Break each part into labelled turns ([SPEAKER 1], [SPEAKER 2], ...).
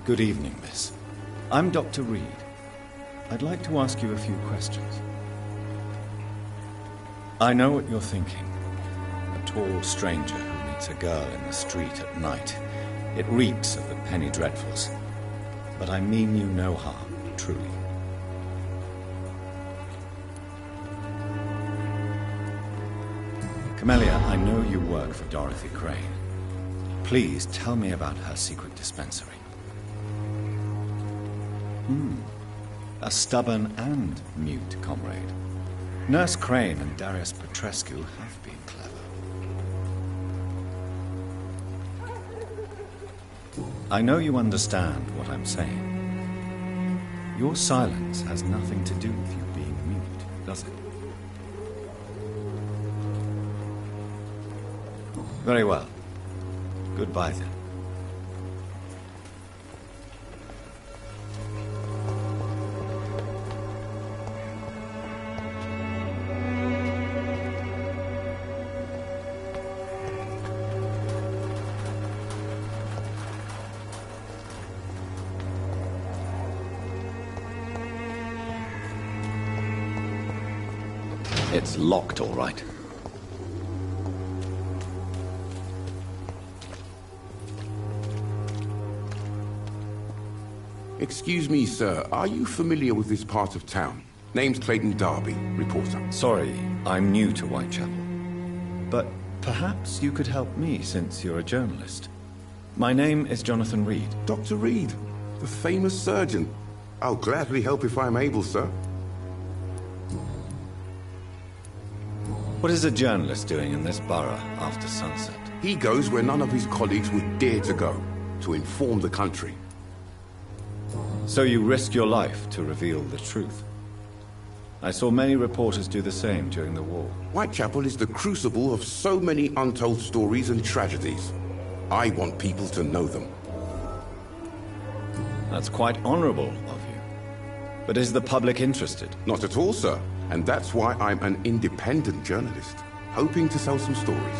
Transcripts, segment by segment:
[SPEAKER 1] Good evening, miss. I'm Dr. Reed. I'd like to ask you a few questions. I know what you're thinking. A tall stranger who meets a girl in the street at night. It reeks of the penny dreadfuls. But I mean you no harm, truly. Camellia, I know you work for Dorothy Crane. Please tell me about her secret dispensary. A stubborn and mute comrade. Nurse Crane and Darius Petrescu have been clever. I know you understand what I'm saying. Your silence has nothing to do with you being mute, does it? Very well. Goodbye then.
[SPEAKER 2] It's locked, all right.
[SPEAKER 3] Excuse me, sir. Are you familiar with this part of town? Name's Clayton Darby, reporter.
[SPEAKER 1] Sorry, I'm new to Whitechapel. But perhaps you could help me since you're a journalist. My name is Jonathan Reed.
[SPEAKER 3] Dr. Reed, the famous surgeon. I'll gladly help if I'm able, sir.
[SPEAKER 1] What is a journalist doing in this borough after sunset?
[SPEAKER 3] He goes where none of his colleagues would dare to go, to inform the country.
[SPEAKER 1] So you risk your life to reveal the truth. I saw many reporters do the same during the war.
[SPEAKER 3] Whitechapel is the crucible of so many untold stories and tragedies. I want people to know them.
[SPEAKER 1] That's quite honorable of you. But is the public interested?
[SPEAKER 3] Not at all, sir. And that's why I'm an independent journalist, hoping to sell some stories.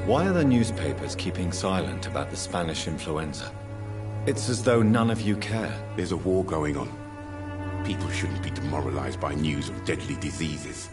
[SPEAKER 1] Why are the newspapers keeping silent about the Spanish influenza? It's as though none of you care.
[SPEAKER 3] There's a war going on. People shouldn't be demoralized by news of deadly diseases.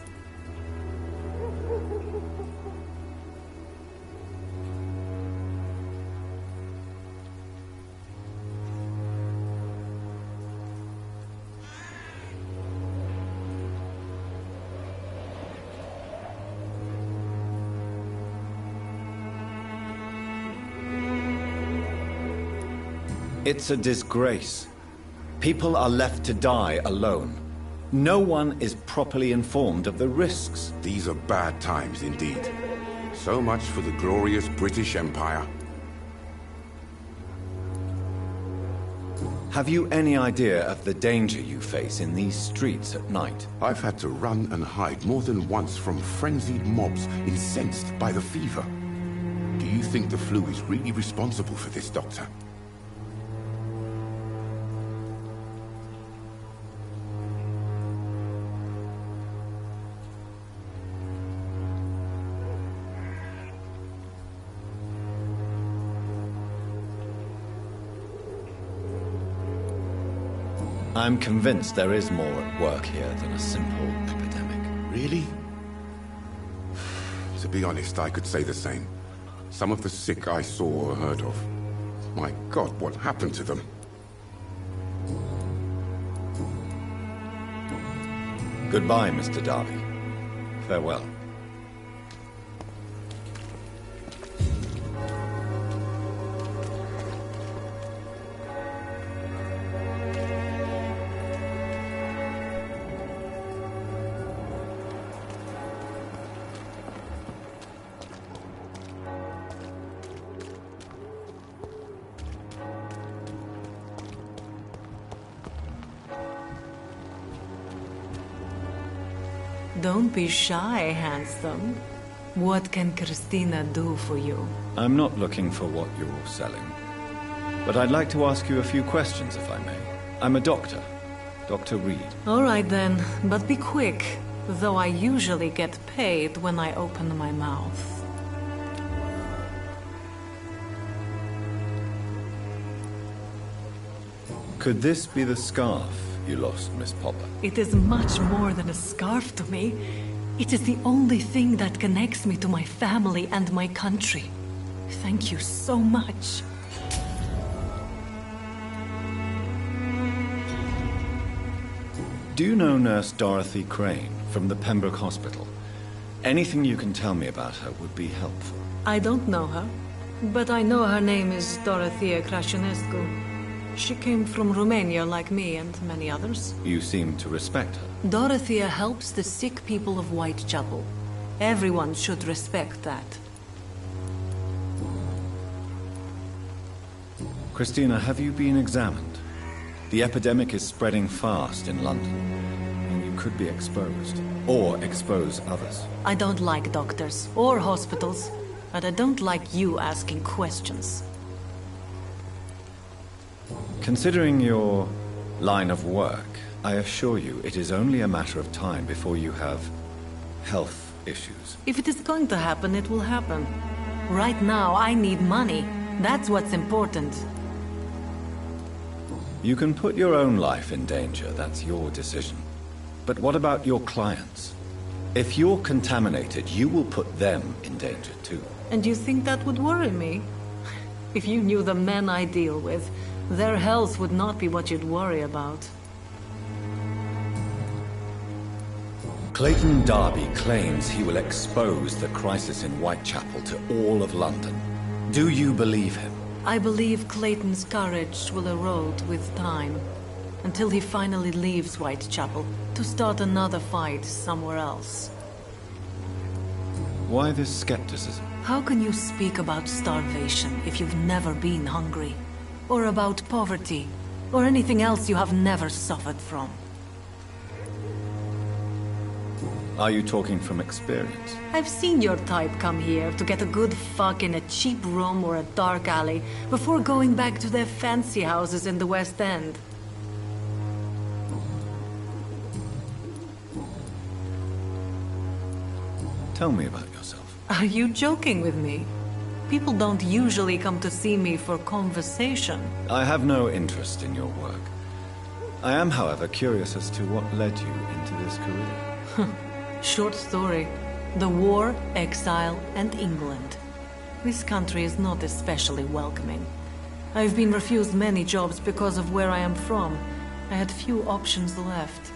[SPEAKER 1] It's a disgrace. People are left to die alone. No one is properly informed of the risks.
[SPEAKER 3] These are bad times indeed. So much for the glorious British Empire.
[SPEAKER 1] Have you any idea of the danger you face in these streets at night?
[SPEAKER 3] I've had to run and hide more than once from frenzied mobs incensed by the fever. Do you think the flu is really responsible for this, Doctor?
[SPEAKER 1] I'm convinced there is more at work here than a simple epidemic.
[SPEAKER 3] Really? To be honest, I could say the same. Some of the sick I saw or heard of. My God, what happened to them?
[SPEAKER 1] Goodbye, Mr. Darby. Farewell.
[SPEAKER 4] Don't be shy, handsome. What can Christina do for you?
[SPEAKER 1] I'm not looking for what you're selling. But I'd like to ask you a few questions, if I may. I'm a doctor. Dr. Reed.
[SPEAKER 4] All right then, but be quick. Though I usually get paid when I open my mouth.
[SPEAKER 1] Could this be the scarf you lost, Miss Popper?
[SPEAKER 4] It is much more than a scarf to me. It is the only thing that connects me to my family and my country. Thank you so much.
[SPEAKER 1] Do you know Nurse Dorothy Crane from the Pembroke Hospital? Anything you can tell me about her would be helpful.
[SPEAKER 4] I don't know her, but I know her name is Dorothea Crasionescu. She came from Romania like me and many others.
[SPEAKER 1] You seem to respect her.
[SPEAKER 4] Dorothea helps the sick people of Whitechapel. Everyone should respect that.
[SPEAKER 1] Christina, have you been examined? The epidemic is spreading fast in London, and you could be exposed, or expose others.
[SPEAKER 4] I don't like doctors or hospitals, but I don't like you asking questions.
[SPEAKER 1] Considering your line of work, I assure you it is only a matter of time before you have health issues.
[SPEAKER 4] If it is going to happen, it will happen. Right now, I need money. That's what's important.
[SPEAKER 1] You can put your own life in danger, that's your decision. But what about your clients? If you're contaminated, you will put them in danger too.
[SPEAKER 4] And you think that would worry me? If you knew the men I deal with, their health would not be what you'd worry about.
[SPEAKER 1] Clayton Darby claims he will expose the crisis in Whitechapel to all of London. Do you believe him?
[SPEAKER 4] I believe Clayton's courage will erode with time, until he finally leaves Whitechapel to start another fight somewhere else.
[SPEAKER 1] Why this skepticism?
[SPEAKER 4] How can you speak about starvation if you've never been hungry? Or about poverty? Or anything else you have never suffered from?
[SPEAKER 1] Are you talking from experience?
[SPEAKER 4] I've seen your type come here to get a good fuck in a cheap room or a dark alley before going back to their fancy houses in the West End.
[SPEAKER 1] Tell me about yourself.
[SPEAKER 4] Are you joking with me? People don't usually come to see me for conversation.
[SPEAKER 1] I have no interest in your work. I am, however, curious as to what led you into this career.
[SPEAKER 4] Short story. The war, exile, and England. This country is not especially welcoming. I've been refused many jobs because of where I am from. I had few options left.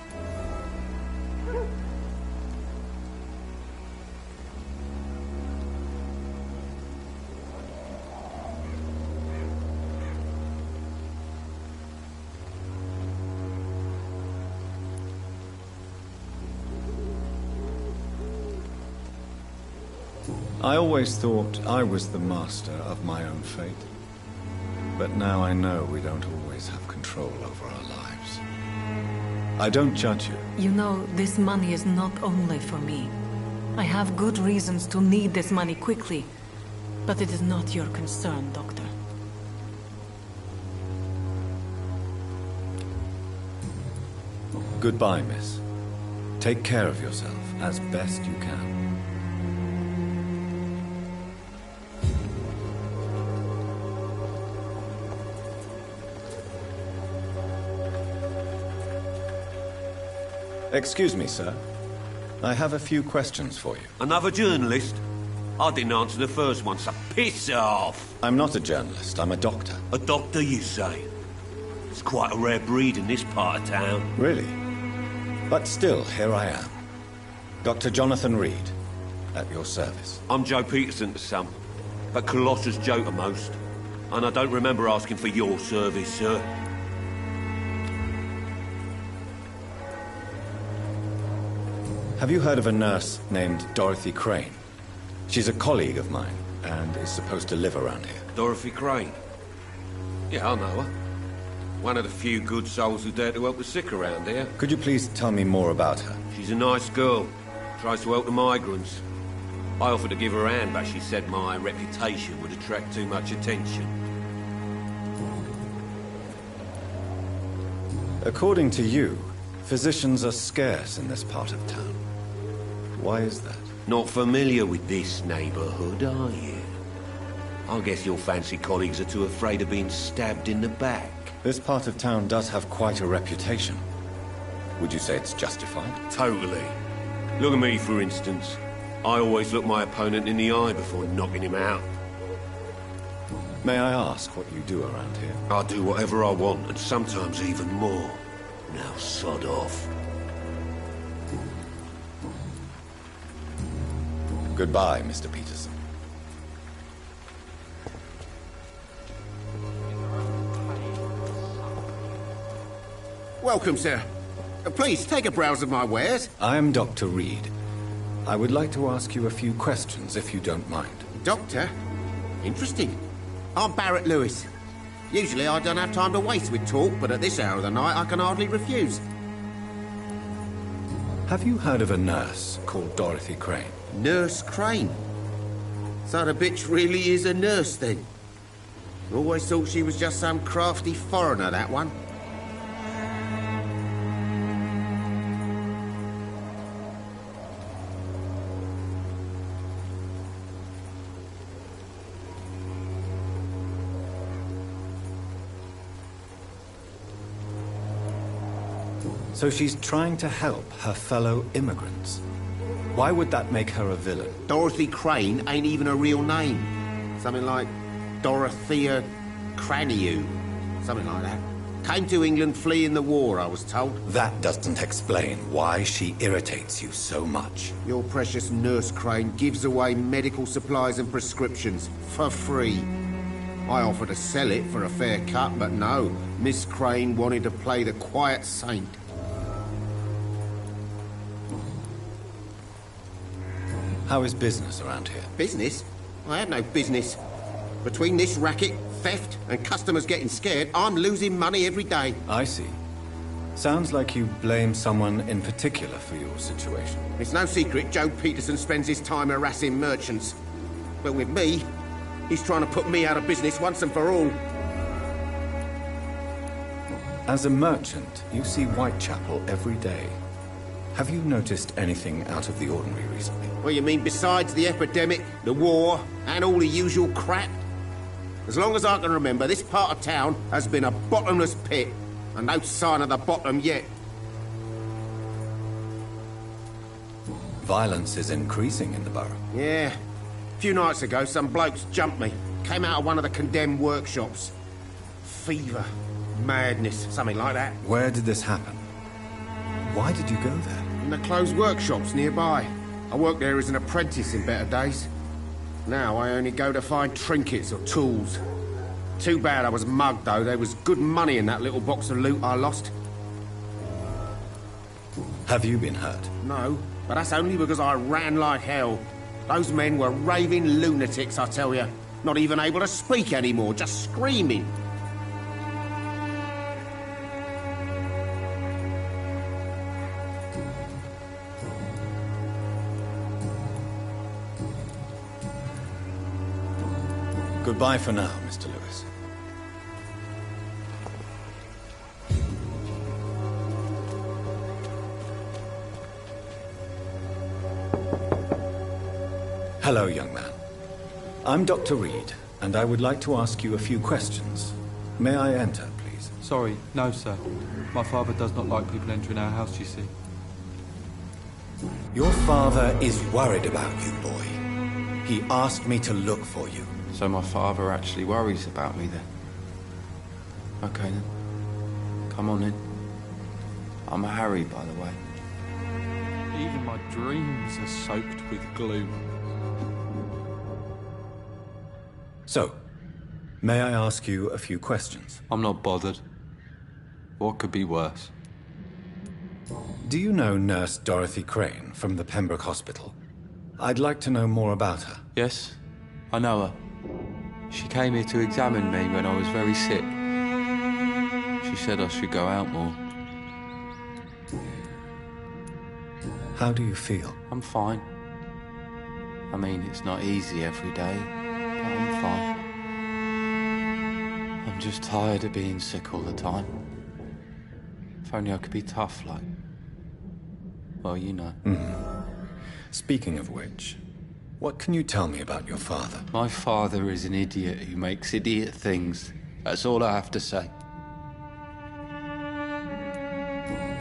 [SPEAKER 1] I always thought I was the master of my own fate. But now I know we don't always have control over our lives. I don't judge you.
[SPEAKER 4] You know, this money is not only for me. I have good reasons to need this money quickly. But it is not your concern, Doctor.
[SPEAKER 1] Goodbye, miss. Take care of yourself as best you can. Excuse me, sir. I have a few questions for you.
[SPEAKER 2] Another journalist? I didn't answer the first one, so piss off!
[SPEAKER 1] I'm not a journalist, I'm a doctor.
[SPEAKER 2] A doctor, you say? It's quite a rare breed in this part of town.
[SPEAKER 1] Really? But still, here I am. Dr. Jonathan Reed, at your service.
[SPEAKER 2] I'm Joe Peterson to some, but Colossus Joe to most. And I don't remember asking for your service, sir.
[SPEAKER 1] Have you heard of a nurse named Dorothy Crane? She's a colleague of mine, and is supposed to live around here.
[SPEAKER 2] Dorothy Crane? Yeah, I know her. One of the few good souls who dare to help the sick around here.
[SPEAKER 1] Could you please tell me more about her?
[SPEAKER 2] She's a nice girl. Tries to help the migrants. I offered to give her a hand, but she said my reputation would attract too much attention.
[SPEAKER 1] According to you, physicians are scarce in this part of town. Why is that?
[SPEAKER 2] Not familiar with this neighborhood, are you? I guess your fancy colleagues are too afraid of being stabbed in the back.
[SPEAKER 1] This part of town does have quite a reputation. Would you say it's justified?
[SPEAKER 2] Totally. Look at me, for instance. I always look my opponent in the eye before knocking him out.
[SPEAKER 1] May I ask what you do around here?
[SPEAKER 2] I do whatever I want, and sometimes even more. Now sod off.
[SPEAKER 1] Goodbye, Mr. Peterson.
[SPEAKER 5] Welcome, sir. Please, take a browse of my wares.
[SPEAKER 1] I am Dr. Reed. I would like to ask you a few questions, if you don't mind.
[SPEAKER 5] Doctor? Interesting. I'm Barrett Lewis. Usually I don't have time to waste with talk, but at this hour of the night I can hardly refuse.
[SPEAKER 1] Have you heard of a nurse called Dorothy Crane?
[SPEAKER 5] Nurse Crane? So the bitch really is a nurse, then? Always thought she was just some crafty foreigner, that one.
[SPEAKER 1] So she's trying to help her fellow immigrants. Why would that make her a villain?
[SPEAKER 5] Dorothy Crane ain't even a real name. Something like Dorothea Craniu. Something like that. Came to England fleeing the war, I was told.
[SPEAKER 1] That doesn't explain why she irritates you so much.
[SPEAKER 5] Your precious Nurse Crane gives away medical supplies and prescriptions for free. I offered to sell it for a fair cut, but no. Miss Crane wanted to play the quiet saint.
[SPEAKER 1] How is business around here?
[SPEAKER 5] Business? I have no business. Between this racket, theft, and customers getting scared, I'm losing money every day.
[SPEAKER 1] I see. Sounds like you blame someone in particular for your situation.
[SPEAKER 5] It's no secret Joe Peterson spends his time harassing merchants. But with me, he's trying to put me out of business once and for all.
[SPEAKER 1] As a merchant, you see Whitechapel every day. Have you noticed anything out of the ordinary recently?
[SPEAKER 5] What you mean besides the epidemic, the war, and all the usual crap? As long as I can remember, this part of town has been a bottomless pit, and no sign of the bottom yet.
[SPEAKER 1] Violence is increasing in the borough.
[SPEAKER 5] Yeah. A few nights ago, some blokes jumped me. Came out of one of the condemned workshops. Fever, madness, something like that.
[SPEAKER 1] Where did this happen? Why did you go there?
[SPEAKER 5] In the closed workshops nearby. I worked there as an apprentice in better days. Now I only go to find trinkets or tools. Too bad I was mugged, though. There was good money in that little box of loot I lost.
[SPEAKER 1] Have you been hurt?
[SPEAKER 5] No, but that's only because I ran like hell. Those men were raving lunatics, I tell you. Not even able to speak anymore, just screaming.
[SPEAKER 1] Goodbye for now, Mr. Lewis. Hello, young man. I'm Dr. Reed, and I would like to ask you a few questions. May I enter, please?
[SPEAKER 6] Sorry, no, sir. My father does not like people entering our house, you see.
[SPEAKER 1] Your father is worried about you, boy. He asked me to look for you.
[SPEAKER 6] So my father actually worries about me then? Okay then. Come on in. I'm Harry, by the way. Even my dreams are soaked with gloom.
[SPEAKER 1] So, may I ask you a few questions?
[SPEAKER 6] I'm not bothered. What could be worse?
[SPEAKER 1] Do you know Nurse Dorothy Crane from the Pembroke Hospital? I'd like to know more about her.
[SPEAKER 6] Yes, I know her. She came here to examine me when I was very sick. She said I should go out more.
[SPEAKER 1] How do you feel?
[SPEAKER 6] I'm fine. I mean, it's not easy every day, but I'm fine. I'm just tired of being sick all the time. If only I could be tough, like... Well, you know.
[SPEAKER 1] Speaking of which, what can you tell me about your father?
[SPEAKER 6] My father is an idiot who makes idiot things. That's all I have to say.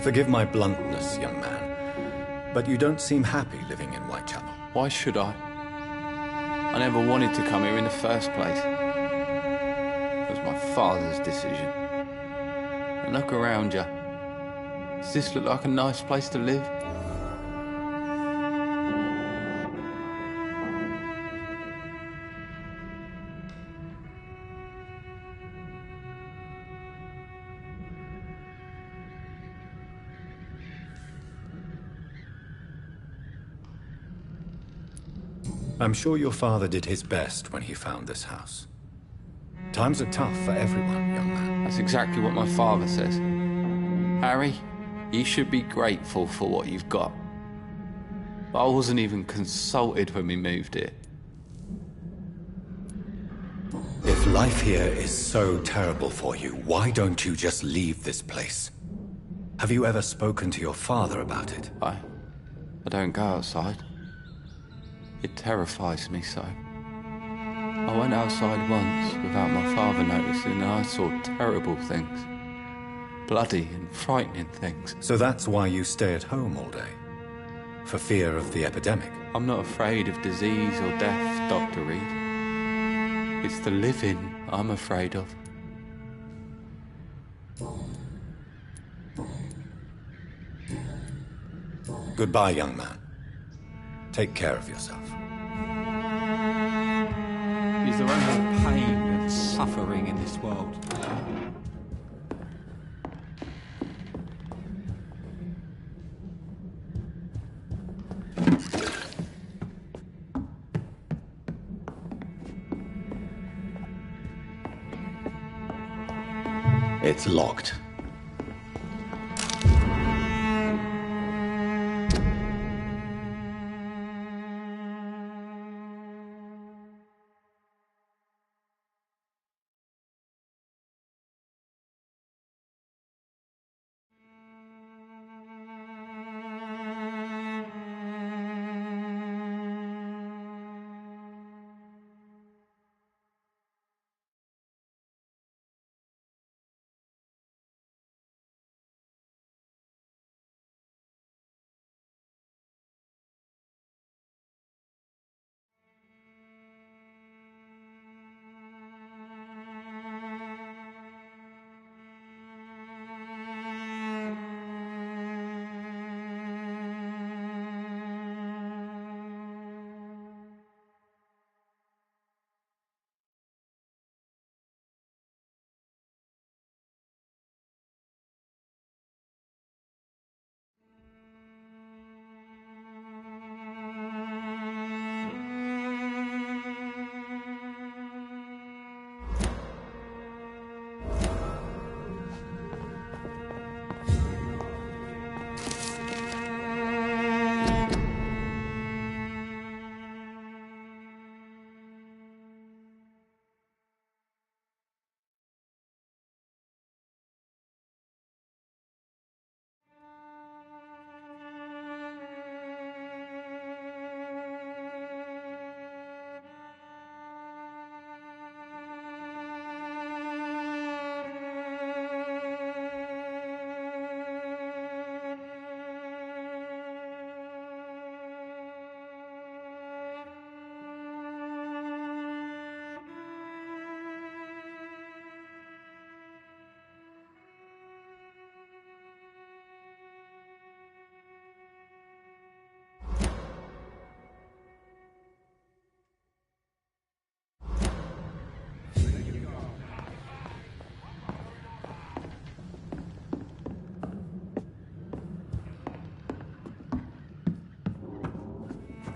[SPEAKER 1] Forgive my bluntness, young man, but you don't seem happy living in Whitechapel.
[SPEAKER 6] Why should I? I never wanted to come here in the first place. It was my father's decision. And look around you. Does this look like a nice place to live?
[SPEAKER 1] I'm sure your father did his best when he found this house. Times are tough for everyone, young man.
[SPEAKER 6] That's exactly what my father says. Harry, you should be grateful for what you've got. But I wasn't even consulted when we moved here.
[SPEAKER 1] If life here is so terrible for you, why don't you just leave this place? Have you ever spoken to your father about it?
[SPEAKER 6] I don't go outside. It terrifies me so. I went outside once without my father noticing and I saw terrible things. Bloody and frightening things.
[SPEAKER 1] So that's why you stay at home all day? For fear of the epidemic?
[SPEAKER 6] I'm not afraid of disease or death, Dr. Reed. It's the living I'm afraid of.
[SPEAKER 1] Goodbye, young man. Take care of yourself.
[SPEAKER 7] Is there only pain and suffering in this world?
[SPEAKER 1] It's locked.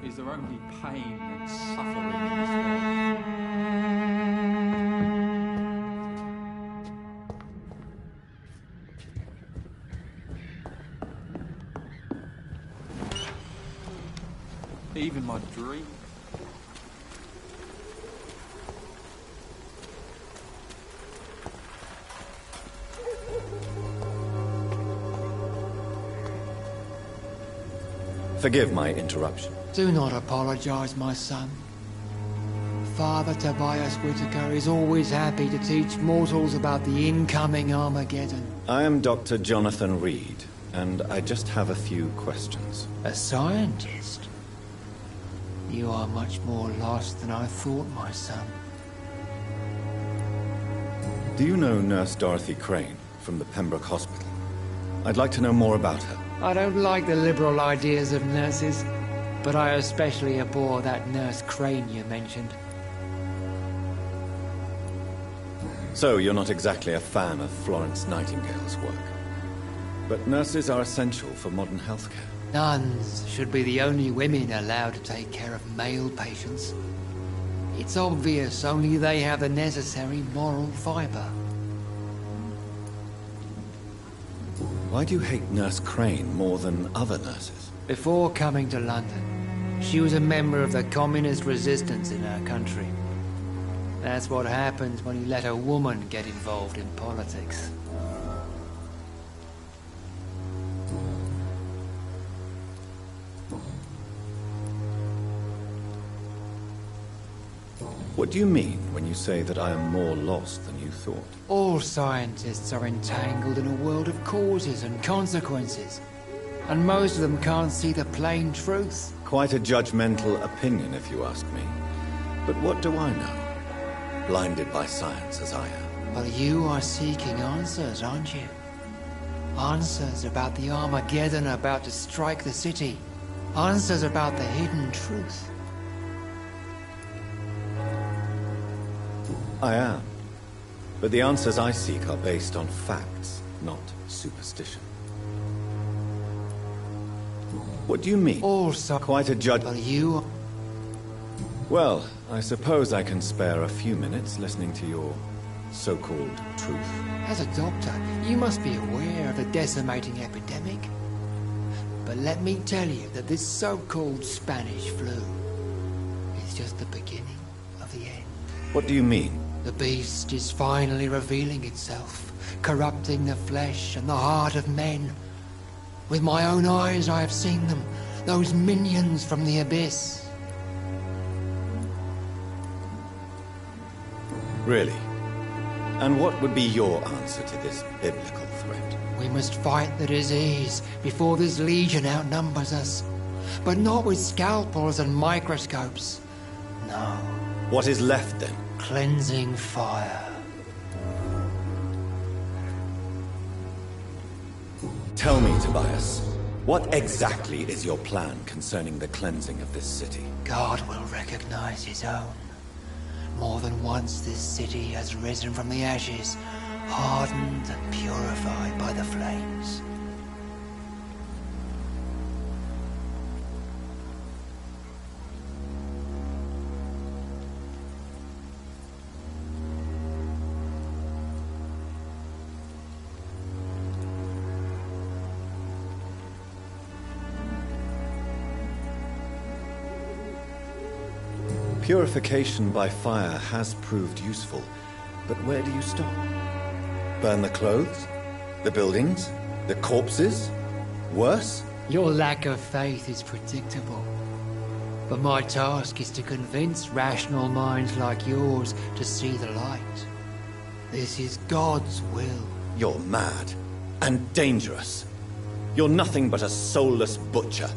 [SPEAKER 7] Is there only pain and suffering in this world? Even my dream.
[SPEAKER 1] Forgive my interruption.
[SPEAKER 8] Do not apologize, my son. Father Tobias Whitaker is always happy to teach mortals about the incoming Armageddon.
[SPEAKER 1] I am Dr. Jonathan Reed, and I just have a few questions.
[SPEAKER 8] A scientist? You are much more lost than I thought, my son.
[SPEAKER 1] Do you know Nurse Dorothy Crane from the Pembroke Hospital? I'd like to know more about her.
[SPEAKER 8] I don't like the liberal ideas of nurses, but I especially abhor that Nurse Crane you mentioned.
[SPEAKER 1] So, you're not exactly a fan of Florence Nightingale's work. But nurses are essential for modern healthcare.
[SPEAKER 8] Nuns should be the only women allowed to take care of male patients. It's obvious only they have the necessary moral fiber.
[SPEAKER 1] Why do you hate Nurse Crane more than other nurses?
[SPEAKER 8] Before coming to London, she was a member of the communist resistance in her country. That's what happens when you let a woman get involved in politics.
[SPEAKER 1] What do you mean when you say that I am more lost than you thought?
[SPEAKER 8] All scientists are entangled in a world of causes and consequences, and most of them can't see the plain truth.
[SPEAKER 1] Quite a judgmental opinion, if you ask me. But what do I know? Blinded by science as I am.
[SPEAKER 8] But you are seeking answers, aren't you? Answers about the Armageddon about to strike the city. Answers about the hidden truth.
[SPEAKER 1] I am. But the answers I seek are based on facts, not superstition. What do you mean?
[SPEAKER 8] Also,
[SPEAKER 1] Quite a judge.
[SPEAKER 8] but you...
[SPEAKER 1] Well, I suppose I can spare a few minutes listening to your so-called truth.
[SPEAKER 8] As a doctor, you must be aware of the decimating epidemic. But let me tell you that this so-called Spanish flu is just the beginning of the end.
[SPEAKER 1] What do you mean?
[SPEAKER 8] The beast is finally revealing itself, corrupting the flesh and the heart of men. With my own eyes I have seen them, those minions from the abyss.
[SPEAKER 1] Really? And what would be your answer to this biblical threat?
[SPEAKER 8] We must fight the disease before this legion outnumbers us. But not with scalpels and microscopes. No.
[SPEAKER 1] What is left then?
[SPEAKER 8] Cleansing fire.
[SPEAKER 1] Tell me, Tobias, what exactly is your plan concerning the cleansing of this city?
[SPEAKER 8] God will recognize his own. More than once this city has risen from the ashes, hardened and purified by the flames.
[SPEAKER 1] Purification by fire has proved useful, but where do you stop? Burn the clothes? The buildings? The corpses? Worse?
[SPEAKER 8] Your lack of faith is predictable. But my task is to convince rational minds like yours to see the light. This is God's will.
[SPEAKER 1] You're mad. And dangerous. You're nothing but a soulless butcher.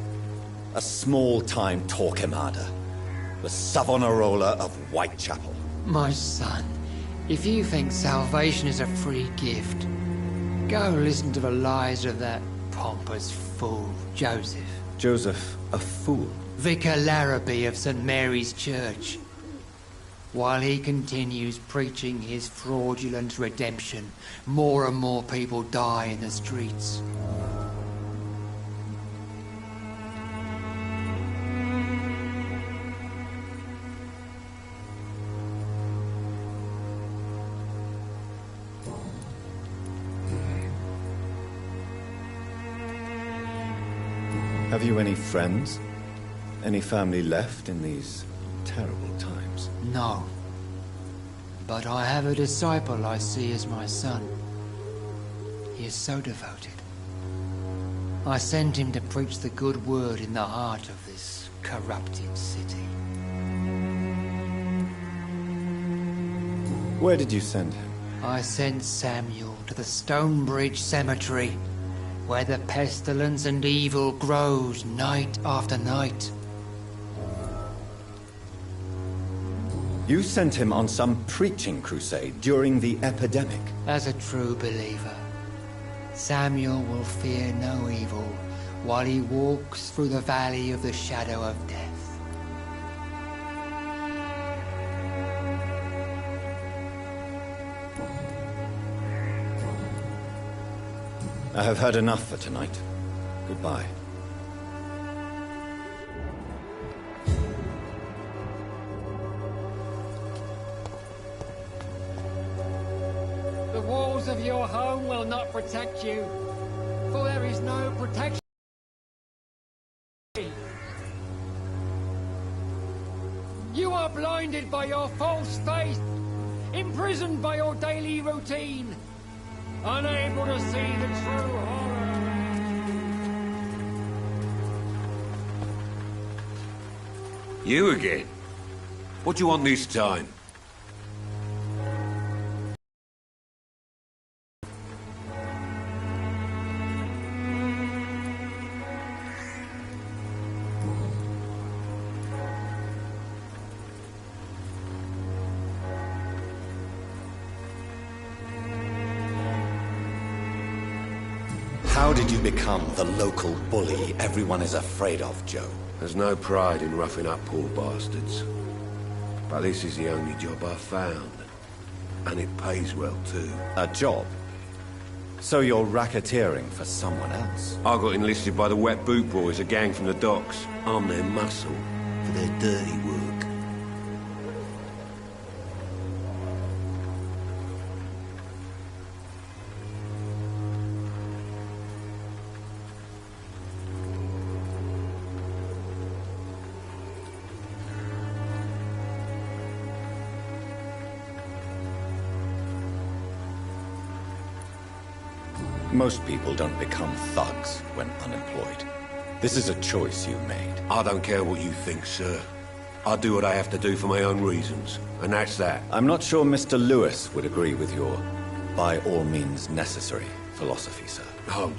[SPEAKER 1] A small-time Torquemada. The Savonarola of Whitechapel.
[SPEAKER 8] My son, if you think salvation is a free gift, go listen to the lies of that pompous fool, Joseph.
[SPEAKER 1] Joseph, a fool?
[SPEAKER 8] Vicar Larrabee of St. Mary's Church. While he continues preaching his fraudulent redemption, more and more people die in the streets.
[SPEAKER 1] Have you any friends? Any family left in these terrible times?
[SPEAKER 8] No. But I have a disciple I see as my son. He is so devoted. I sent him to preach the good word in the heart of this corrupted city.
[SPEAKER 1] Where did you send him?
[SPEAKER 8] I sent Samuel to the Stonebridge Cemetery, where the pestilence and evil grows night after night.
[SPEAKER 1] You sent him on some preaching crusade during the epidemic.
[SPEAKER 8] As a true believer, Samuel will fear no evil while he walks through the valley of the shadow of death.
[SPEAKER 1] I have heard enough for tonight. Goodbye.
[SPEAKER 8] The walls of your home will not protect you, for there is no protection. You are blinded by your false faith, imprisoned by your daily routine, unable to see the true horror around you.
[SPEAKER 2] You again? What do you want this time?
[SPEAKER 1] How did you become the local bully everyone is afraid of, Joe?
[SPEAKER 2] There's no pride in roughing up poor bastards. But this is the only job I've found. And it pays well, too.
[SPEAKER 1] A job? So you're racketeering for someone else?
[SPEAKER 2] I got enlisted by the Wet Boot Boys, a gang from the docks. I'm their muscle for their dirty work.
[SPEAKER 1] Most people don't become thugs when unemployed. This is a choice you made.
[SPEAKER 2] I don't care what you think, sir. I do what I have to do for my own reasons, and that's that.
[SPEAKER 1] I'm not sure Mr. Lewis would agree with your by all means necessary philosophy, sir.
[SPEAKER 2] Oh.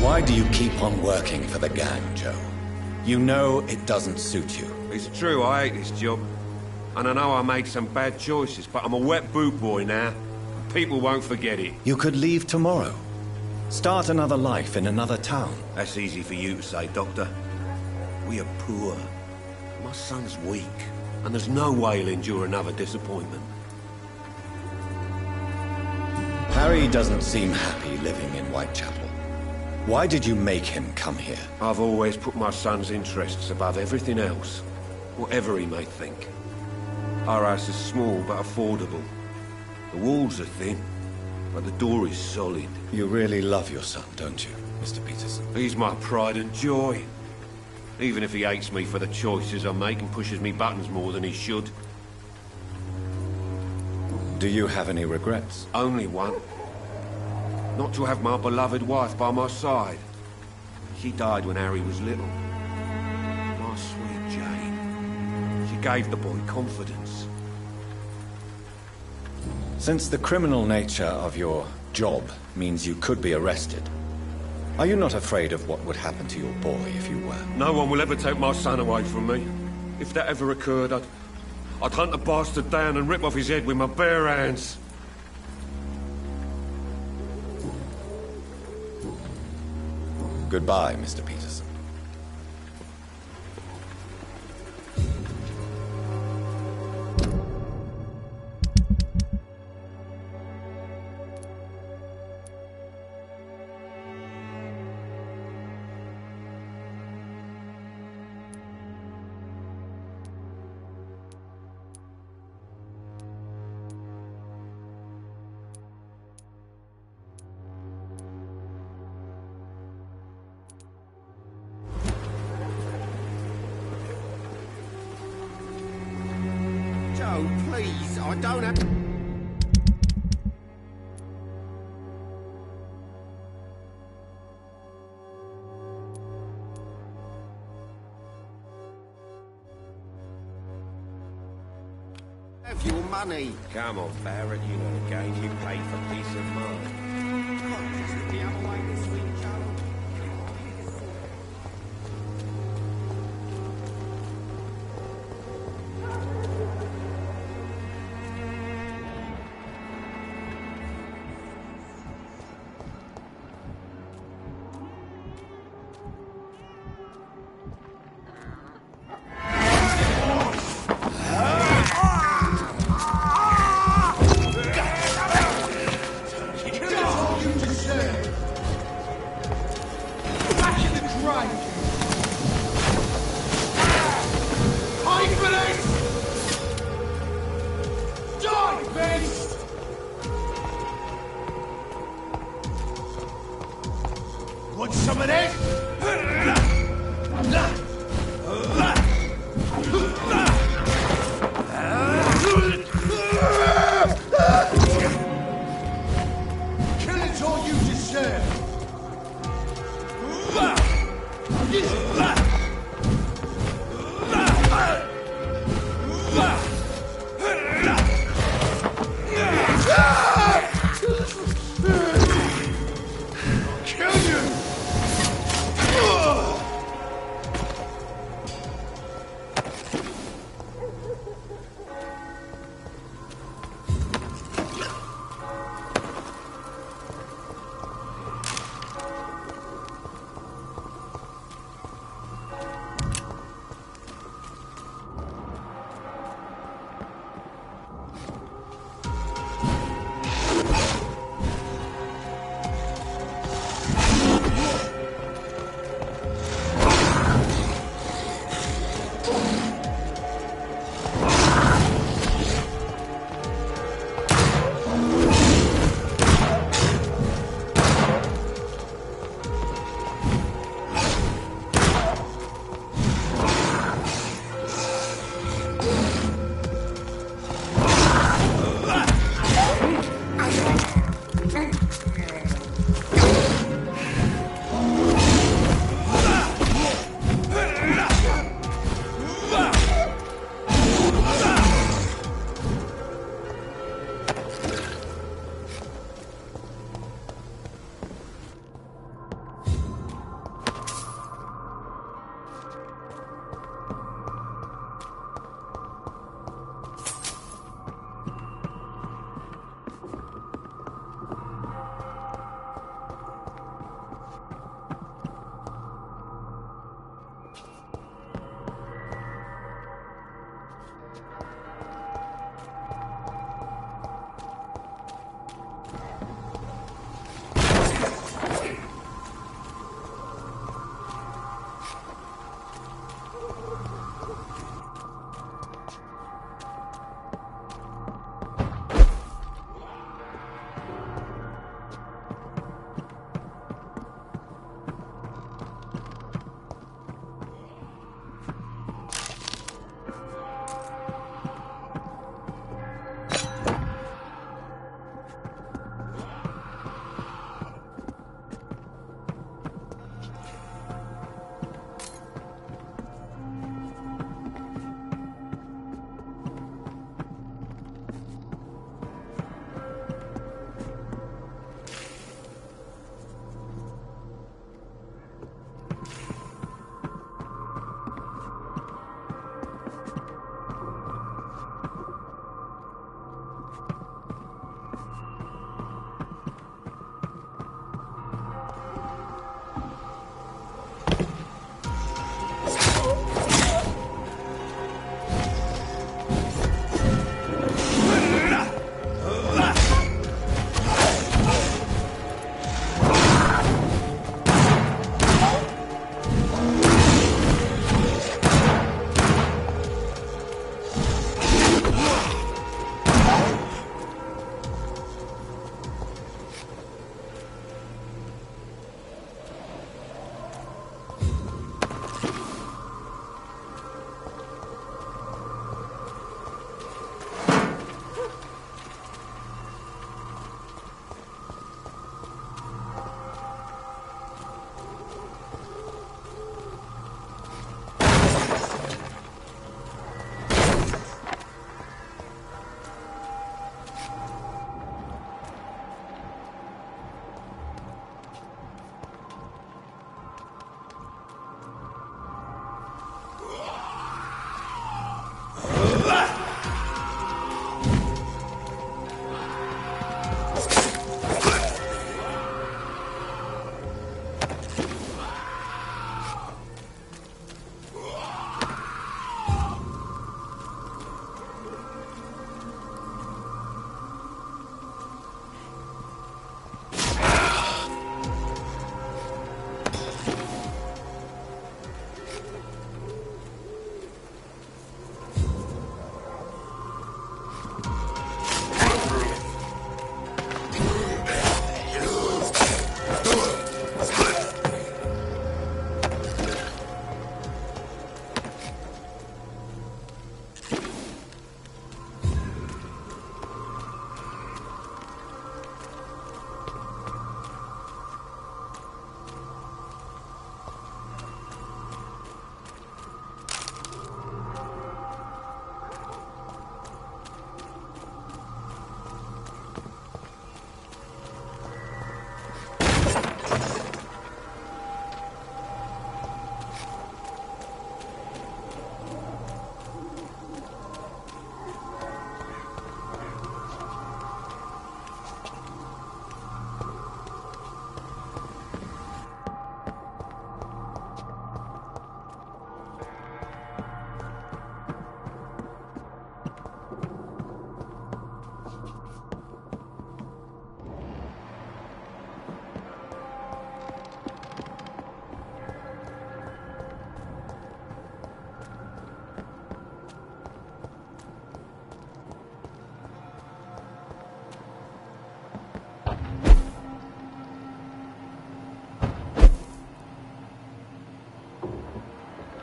[SPEAKER 1] Why do you keep on working for the gang, Joe? You know it doesn't suit you.
[SPEAKER 2] It's true, I hate this job. And I know I made some bad choices, but I'm a wet boot boy now. People won't forget it.
[SPEAKER 1] You could leave tomorrow. Start another life in another town.
[SPEAKER 2] That's easy for you to say, Doctor. We are poor. My son's weak, and there's no way he'll endure another disappointment.
[SPEAKER 1] Harry doesn't seem happy living in Whitechapel. Why did you make him come here?
[SPEAKER 2] I've always put my son's interests above everything else, whatever he may think. Our house is small but affordable. The walls are thin, but the door is solid.
[SPEAKER 1] You really love your son, don't you, Mr. Peterson?
[SPEAKER 2] He's my pride and joy. Even if he hates me for the choices I make and pushes me buttons more than he should.
[SPEAKER 1] Do you have any regrets?
[SPEAKER 2] Only one. Not to have my beloved wife by my side. She died when Harry was little. My sweet Jane. She gave the boy confidence.
[SPEAKER 1] Since the criminal nature of your job means you could be arrested, are you not afraid of what would happen to your boy if you were?
[SPEAKER 2] No one will ever take my son away from me. If that ever occurred, I'd hunt the bastard down and rip off his head with my bare hands.
[SPEAKER 1] Goodbye, Mr. Peterson.
[SPEAKER 5] Joe, please, I don't have... Have your money.
[SPEAKER 2] Come on, Barrett, you know the game. You pay for peace of mind.
[SPEAKER 5] The other way this week, Joe.
[SPEAKER 9] Want some of this? Kill it all you deserve. Kill you!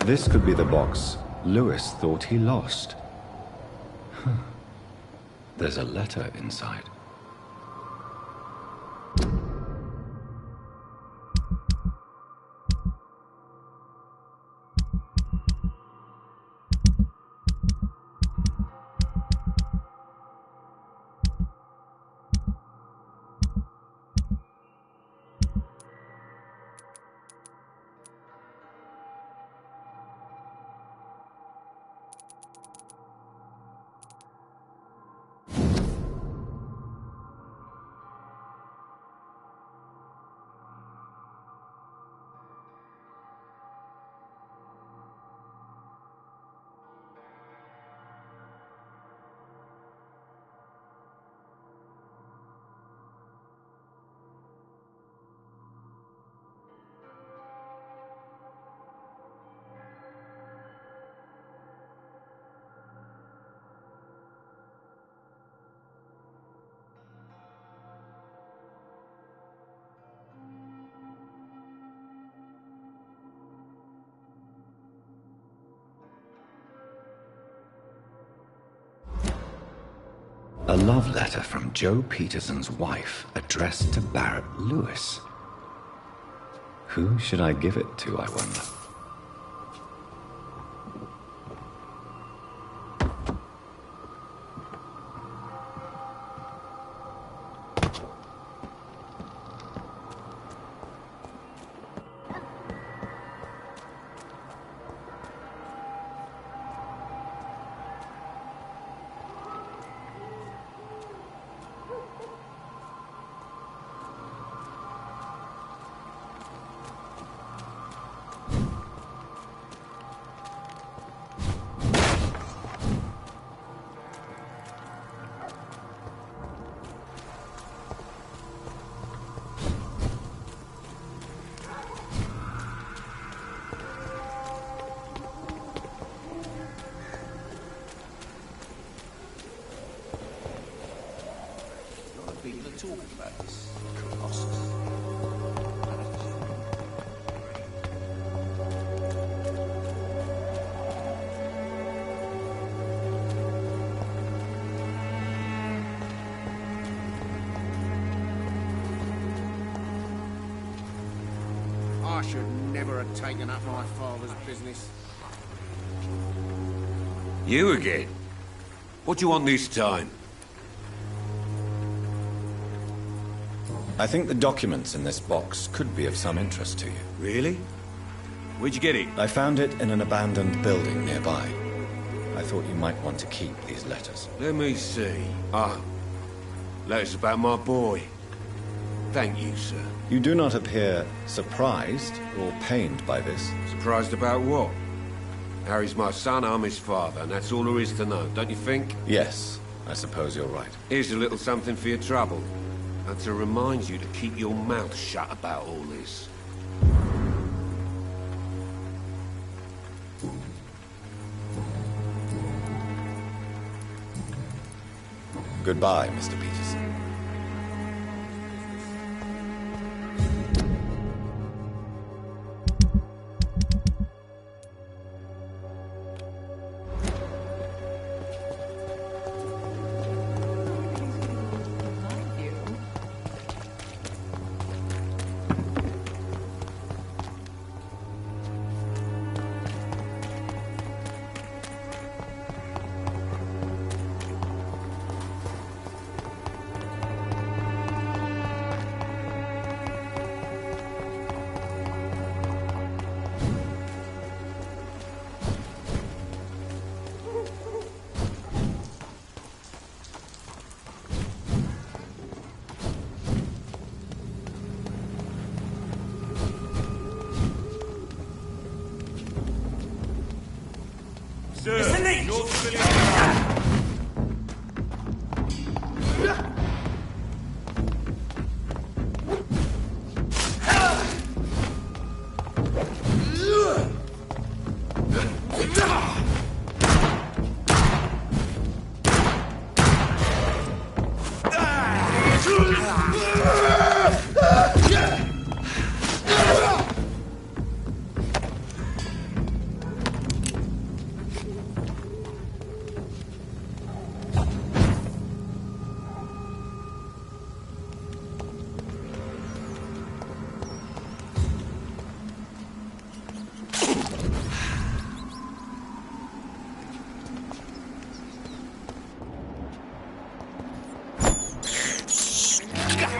[SPEAKER 1] This could be the box Lewis thought he lost. There's a letter inside. A love letter from Joe Peterson's wife, addressed to Barrett Lewis. Who should I give it to, I wonder?
[SPEAKER 2] People are talking about this Colossus.
[SPEAKER 5] I should never have taken up my father's business.
[SPEAKER 2] You again? What do you want this time?
[SPEAKER 1] I think the documents in this box could be of some interest to you.
[SPEAKER 2] Really? Where'd you get it?
[SPEAKER 1] I found it in an abandoned building nearby. I thought you might want to keep these letters.
[SPEAKER 2] Let me see. Ah, letters about my boy. Thank you, sir.
[SPEAKER 1] You do not appear surprised or pained by this.
[SPEAKER 2] Surprised about what? Harry's my son, I'm his father, and that's all there is to know, don't you think?
[SPEAKER 1] Yes, I suppose you're right.
[SPEAKER 2] Here's a little something for your trouble. And to remind you to keep your mouth shut about all this.
[SPEAKER 1] Goodbye, Mr. Peterson.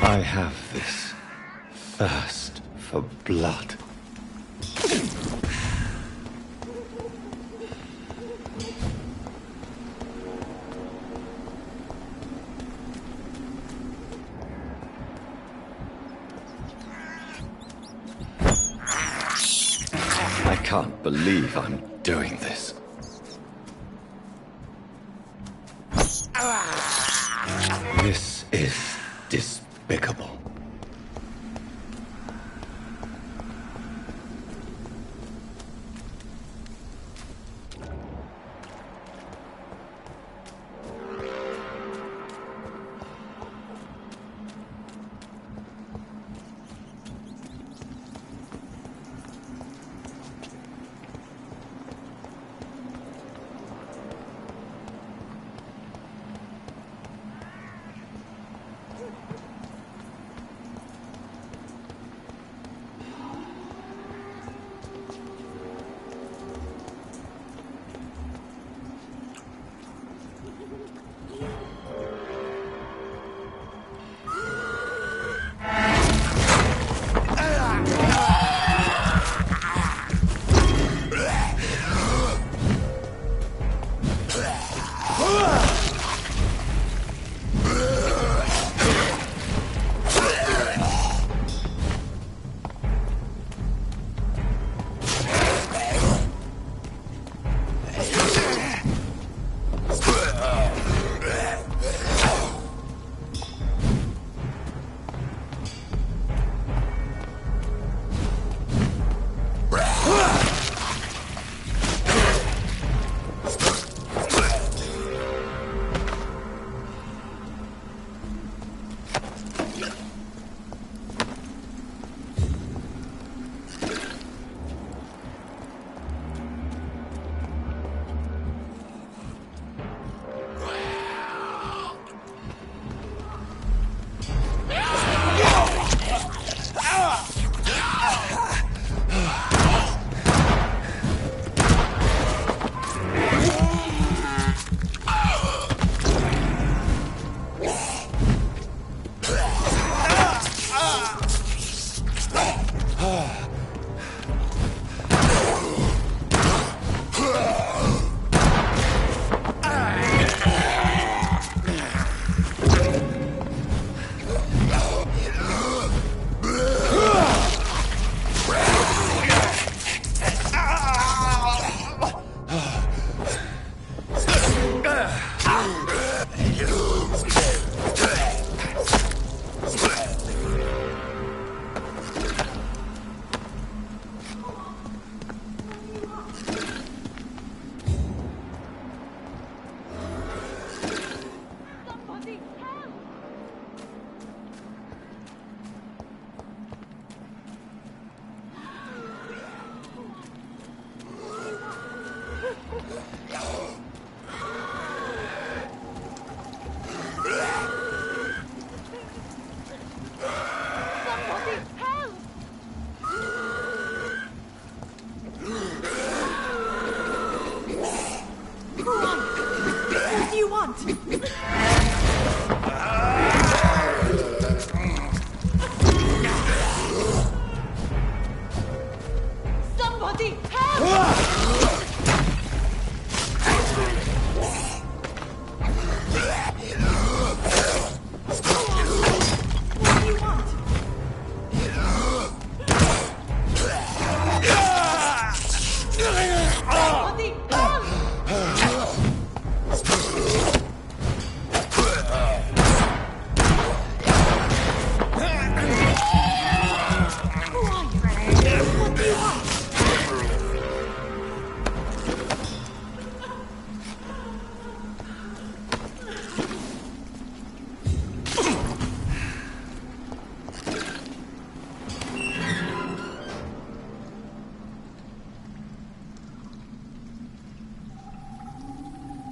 [SPEAKER 1] I have this thirst for blood. I can't believe I'm doing this. This is despicable.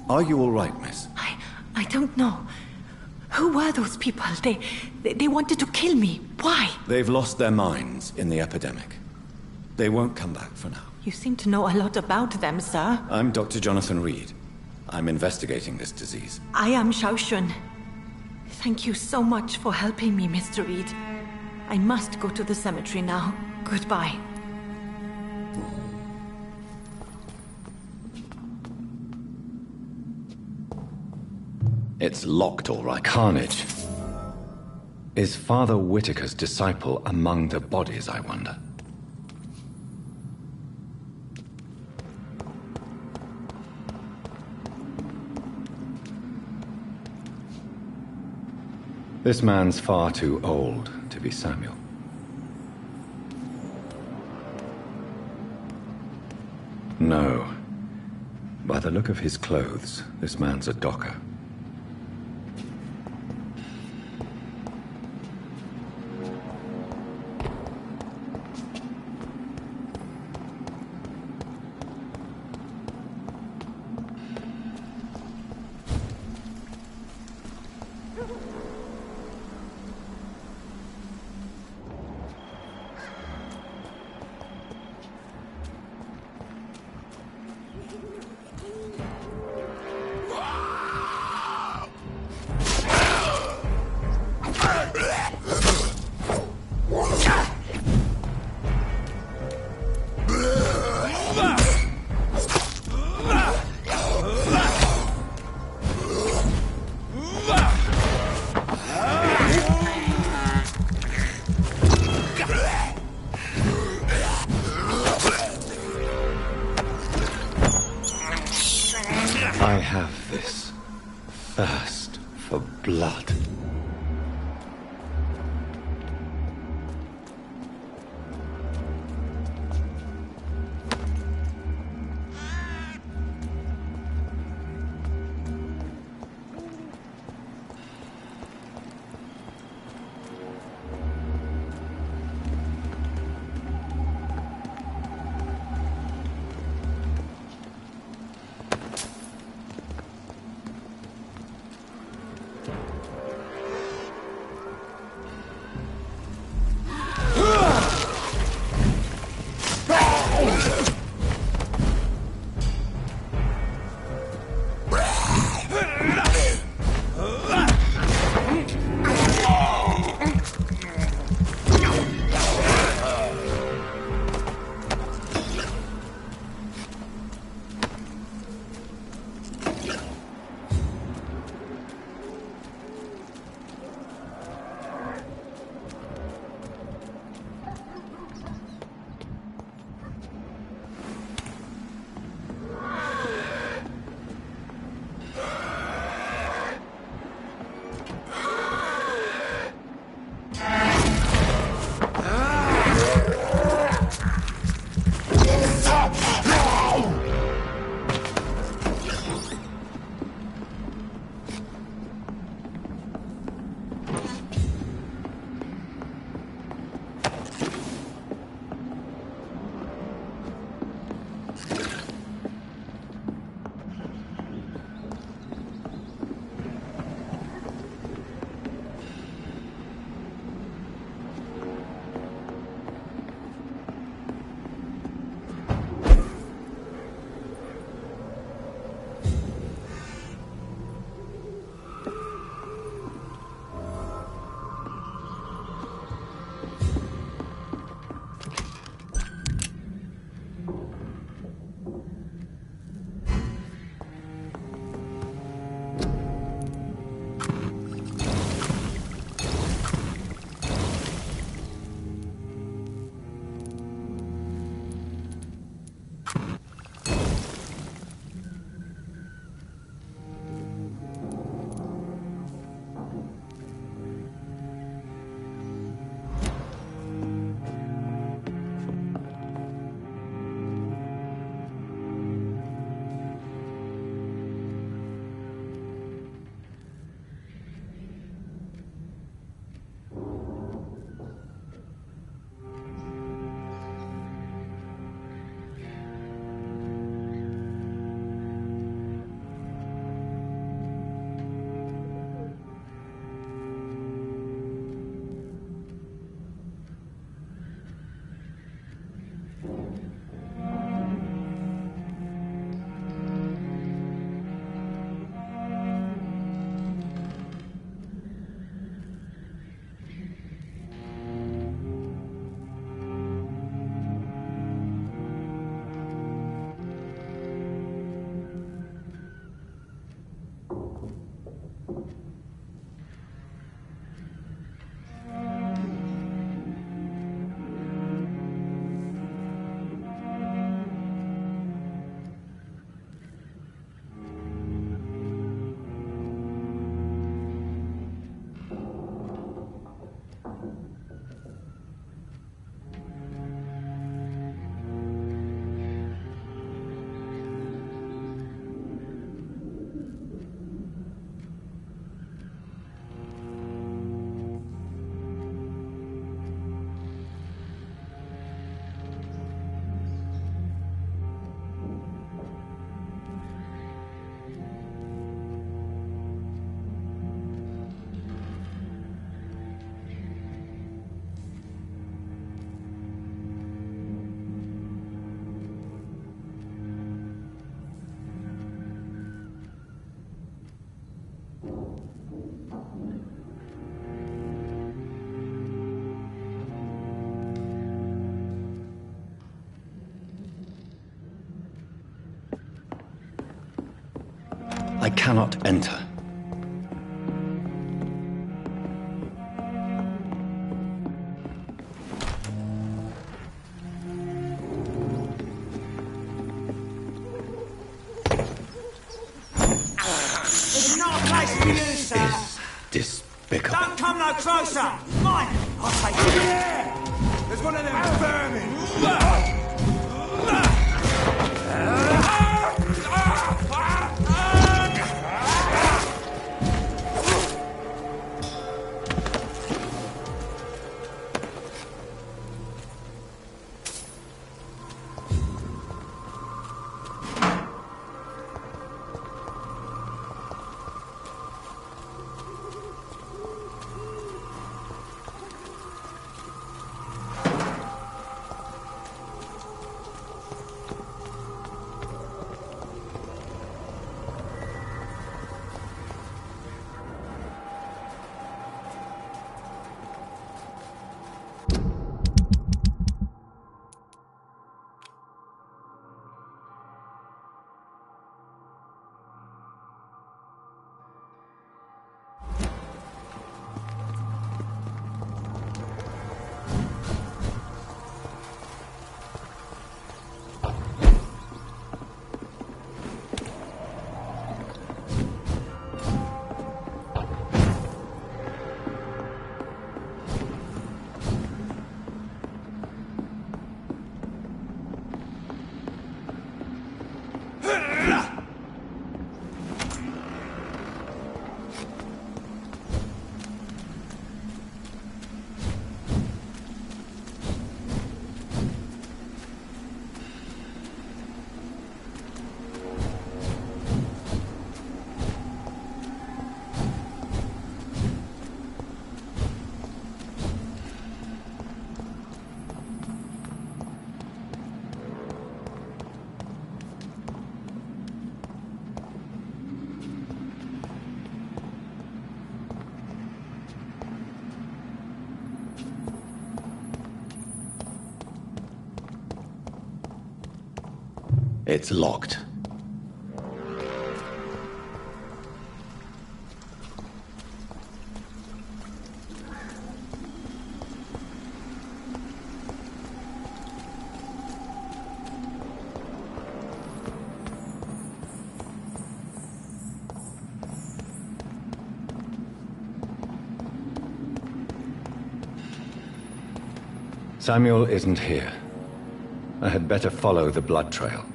[SPEAKER 1] Are you all right, miss?
[SPEAKER 4] I don't know. Who were those people? They wanted to kill me. Why?
[SPEAKER 1] They've lost their minds in the epidemic. They won't come back for now.
[SPEAKER 4] You seem to know a lot about them, sir.
[SPEAKER 1] I'm Dr. Jonathan Reed. I'm investigating this disease.
[SPEAKER 4] I am Xiaoxun. Thank you so much for helping me, Mr. Reed. I must go to the cemetery now. Goodbye.
[SPEAKER 1] It's locked, all right. Carnage. Is Father Whitaker's disciple among the bodies, I wonder? This man's far too old to be Samuel. No. By the look of his clothes, this man's a docker. I have this thirst for blood. I cannot enter.
[SPEAKER 10] It's not a place for you, sir.
[SPEAKER 1] Is despicable.
[SPEAKER 10] Don't come no closer. Mine. I'll take you.
[SPEAKER 9] Yeah! There's one of them vermin!
[SPEAKER 1] It's locked. Samuel isn't here. I had better follow the blood trail.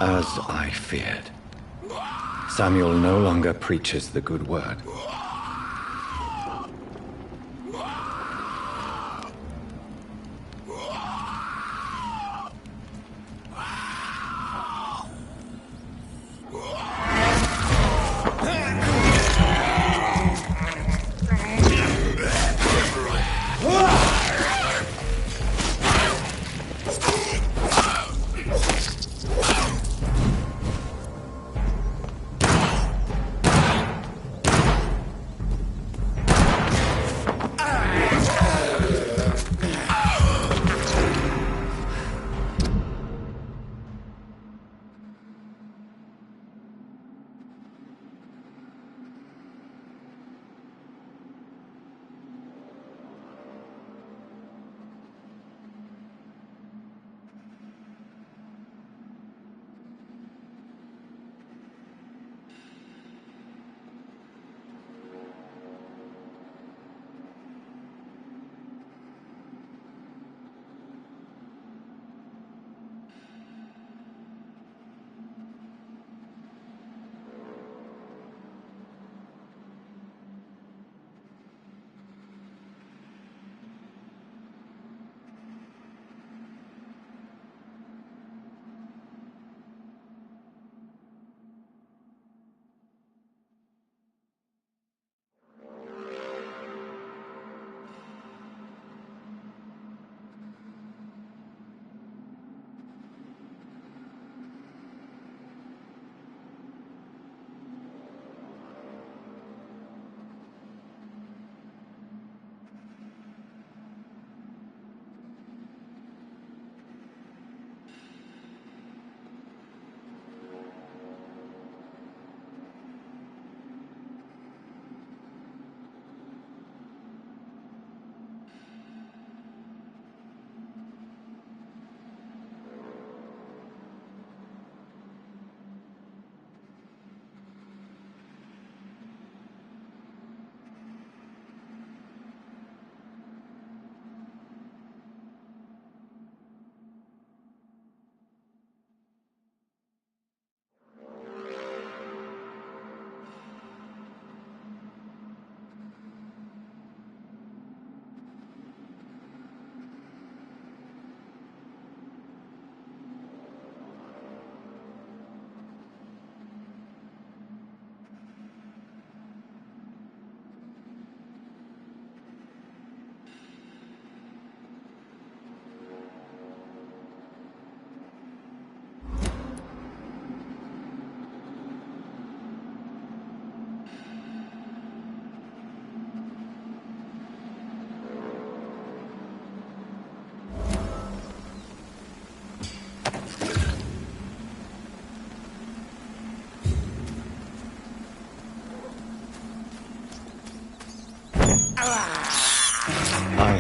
[SPEAKER 1] As I feared, Samuel no longer preaches the good word.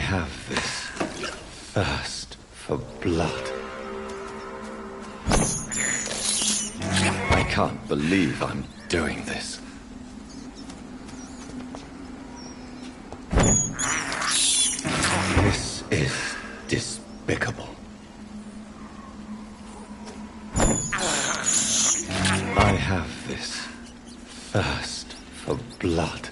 [SPEAKER 1] have this thirst for blood. I can't believe I'm doing this. This is despicable. I have this thirst for blood.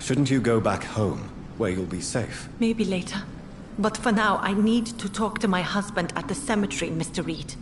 [SPEAKER 11] Shouldn't you go back home, where you'll be safe?
[SPEAKER 4] Maybe later. But for now, I need to talk to my husband at the cemetery, Mr. Reed.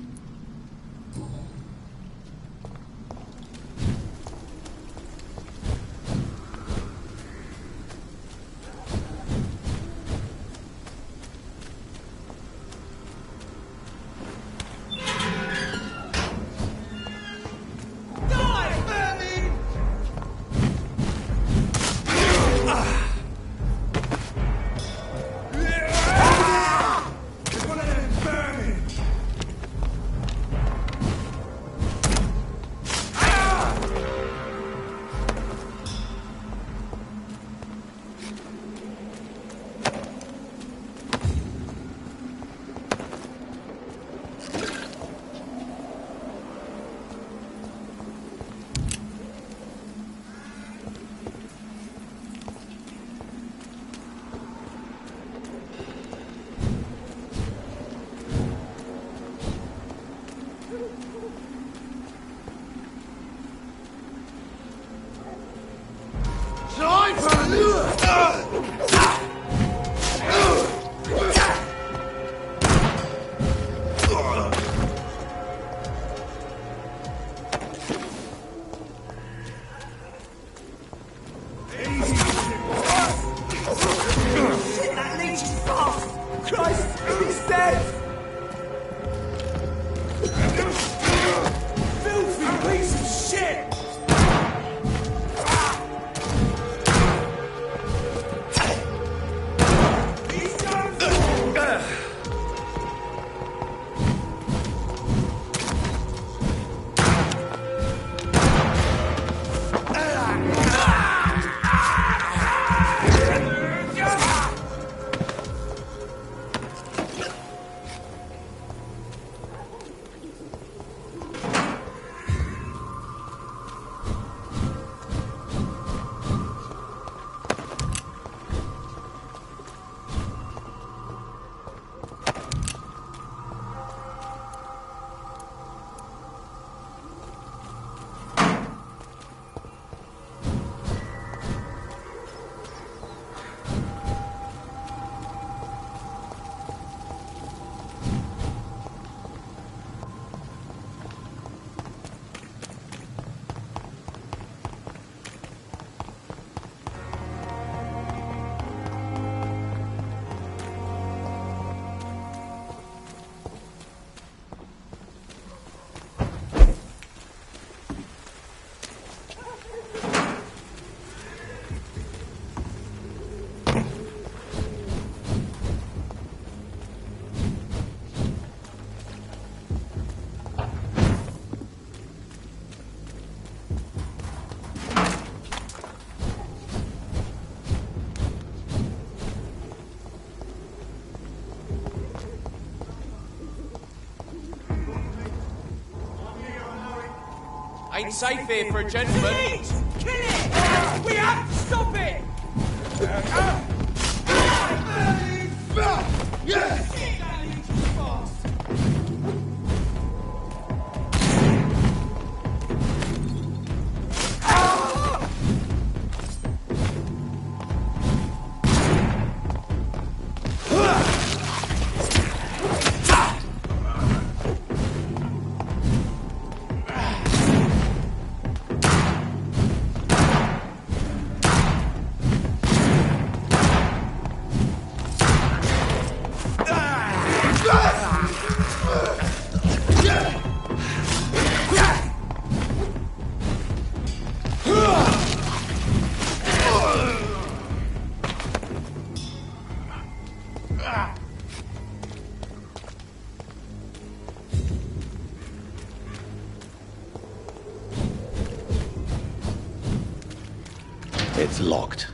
[SPEAKER 12] Ain't safe here for a gentleman.
[SPEAKER 10] Kill it! We have to stop it!
[SPEAKER 1] It's locked.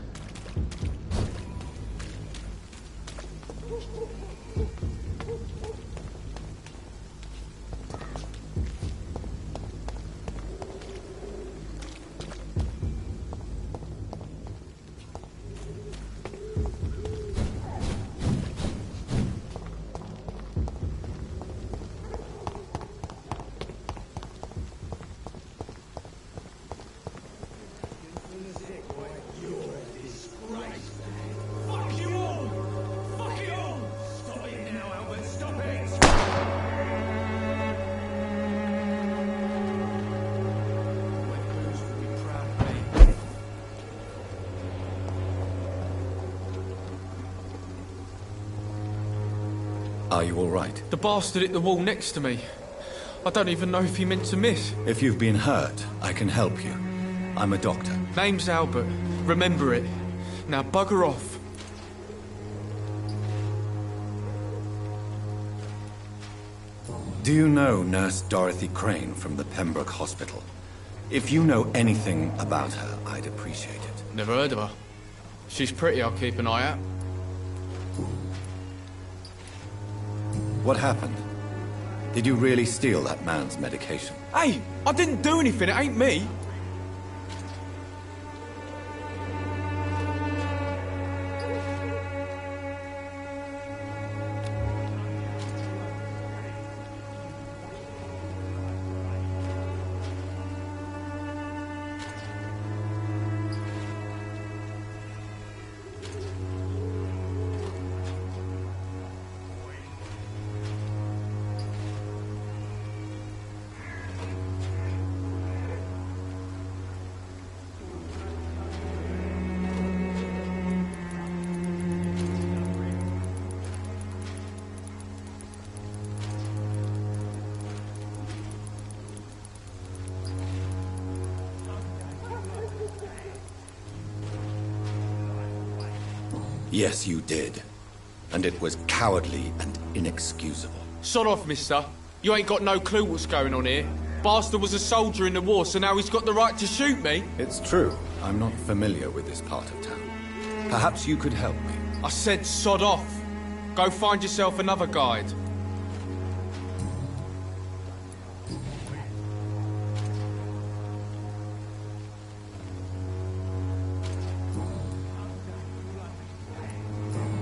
[SPEAKER 11] Are you all right?
[SPEAKER 12] The bastard hit the wall next to me. I don't even know if he meant to miss.
[SPEAKER 11] If you've been hurt, I can help you. I'm a doctor.
[SPEAKER 12] Name's Albert. Remember it. Now bugger off.
[SPEAKER 11] Do you know Nurse Dorothy Crane from the Pembroke Hospital? If you know anything about her, I'd appreciate it.
[SPEAKER 12] Never heard of her. She's pretty, I'll keep an eye out.
[SPEAKER 11] What happened? Did you really steal that man's medication?
[SPEAKER 12] Hey, I didn't do anything, it ain't me.
[SPEAKER 11] Yes, you did. And it was cowardly and inexcusable.
[SPEAKER 12] Sod off, mister. You ain't got no clue what's going on here. Bastard was a soldier in the war, so now he's got the right to shoot me.
[SPEAKER 11] It's true. I'm not familiar with this part of town. Perhaps you could help me.
[SPEAKER 12] I said sod off. Go find yourself another guide.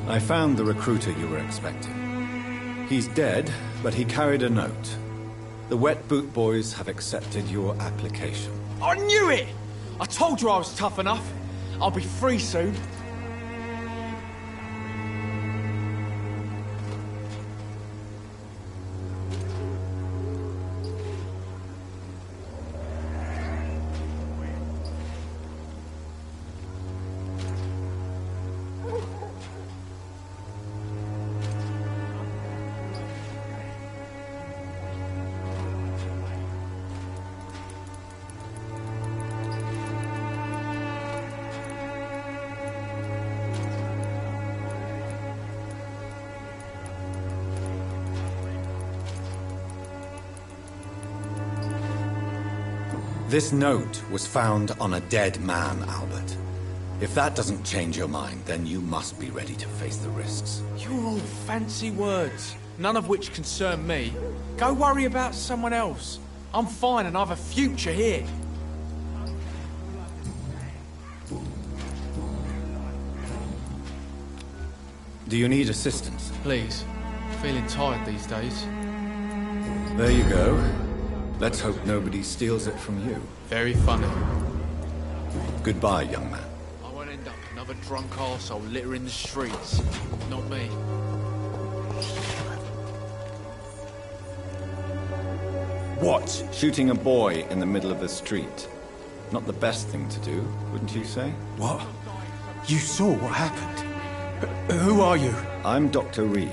[SPEAKER 11] I found the recruiter you were expecting. He's dead, but he carried a note. The Wet Boot Boys have accepted your application.
[SPEAKER 12] I knew it! I told you I was tough enough. I'll be free soon.
[SPEAKER 11] This note was found on a dead man, Albert. If that doesn't change your mind, then you must be ready to face the risks.
[SPEAKER 12] You're all fancy words, none of which concern me. Go worry about someone else. I'm fine and I have a future here.
[SPEAKER 11] Do you need assistance?
[SPEAKER 12] Please. Feeling tired these days.
[SPEAKER 11] There you go. Let's hope nobody steals it from you.
[SPEAKER 12] Very funny.
[SPEAKER 11] Goodbye, young man.
[SPEAKER 12] I won't end up another drunk arsehole littering the streets. Not me.
[SPEAKER 11] What? Shooting a boy in the middle of the street. Not the best thing to do, wouldn't you say?
[SPEAKER 9] What? You saw what happened? Who are you?
[SPEAKER 11] I'm Dr. Reed,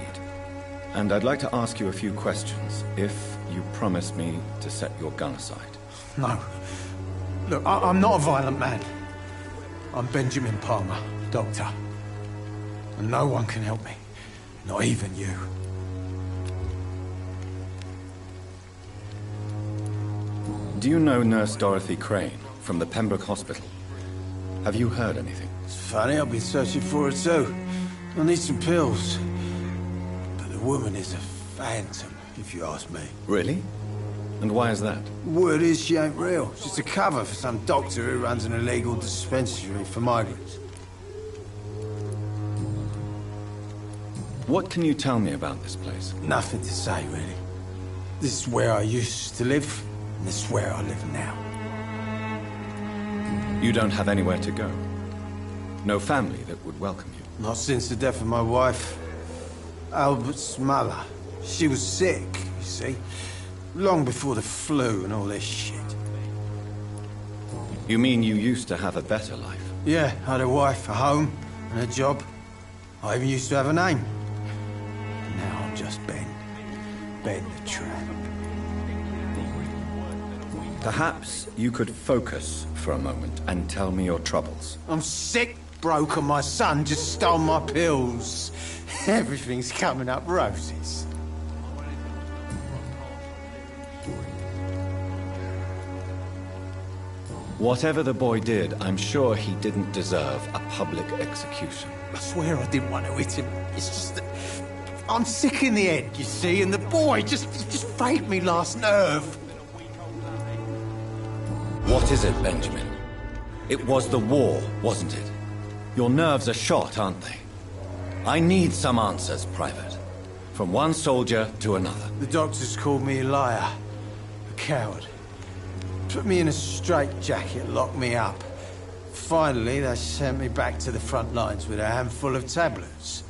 [SPEAKER 11] and I'd like to ask you a few questions, if you promise me to set your gun aside.
[SPEAKER 9] No. Look, I'm not a violent man. I'm Benjamin Palmer, doctor. And no one can help me. Not even you.
[SPEAKER 11] Do you know Nurse Dorothy Crane from the Pembroke Hospital? Have you heard anything?
[SPEAKER 9] It's funny, I've been searching for her too. I need some pills. But the woman is a phantom, if you ask me.
[SPEAKER 11] Really? And why is that?
[SPEAKER 9] Word is she ain't real. She's a cover for some doctor who runs an illegal dispensary for migrants.
[SPEAKER 11] What can you tell me about this place?
[SPEAKER 9] Nothing to say, really. This is where I used to live, and this is where I live now.
[SPEAKER 11] You don't have anywhere to go? No family that would welcome you?
[SPEAKER 9] Not since the death of my wife, Albert's mother. She was sick, you see. Long before the flu and all this shit.
[SPEAKER 11] You mean you used to have a better life?
[SPEAKER 9] Yeah, I had a wife, a home, and a job. I even used to have a name. And now I'm just Ben. Ben the Tramp.
[SPEAKER 11] Perhaps you could focus for a moment and tell me your troubles.
[SPEAKER 9] I'm sick, broke, and my son just stole my pills. Everything's coming up roses.
[SPEAKER 11] Whatever the boy did, I'm sure he didn't deserve a public execution.
[SPEAKER 9] I swear I didn't want to hit him. It's just that I'm sick in the head, you see, and the boy just frayed me last nerve.
[SPEAKER 11] What is it, Benjamin? It was the war, wasn't it? Your nerves are shot, aren't they? I need some answers, Private. From one soldier to another.
[SPEAKER 9] The doctors called me a liar. A coward. Put me in a straitjacket, locked me up. Finally, they sent me back to the front lines with a handful of tablets.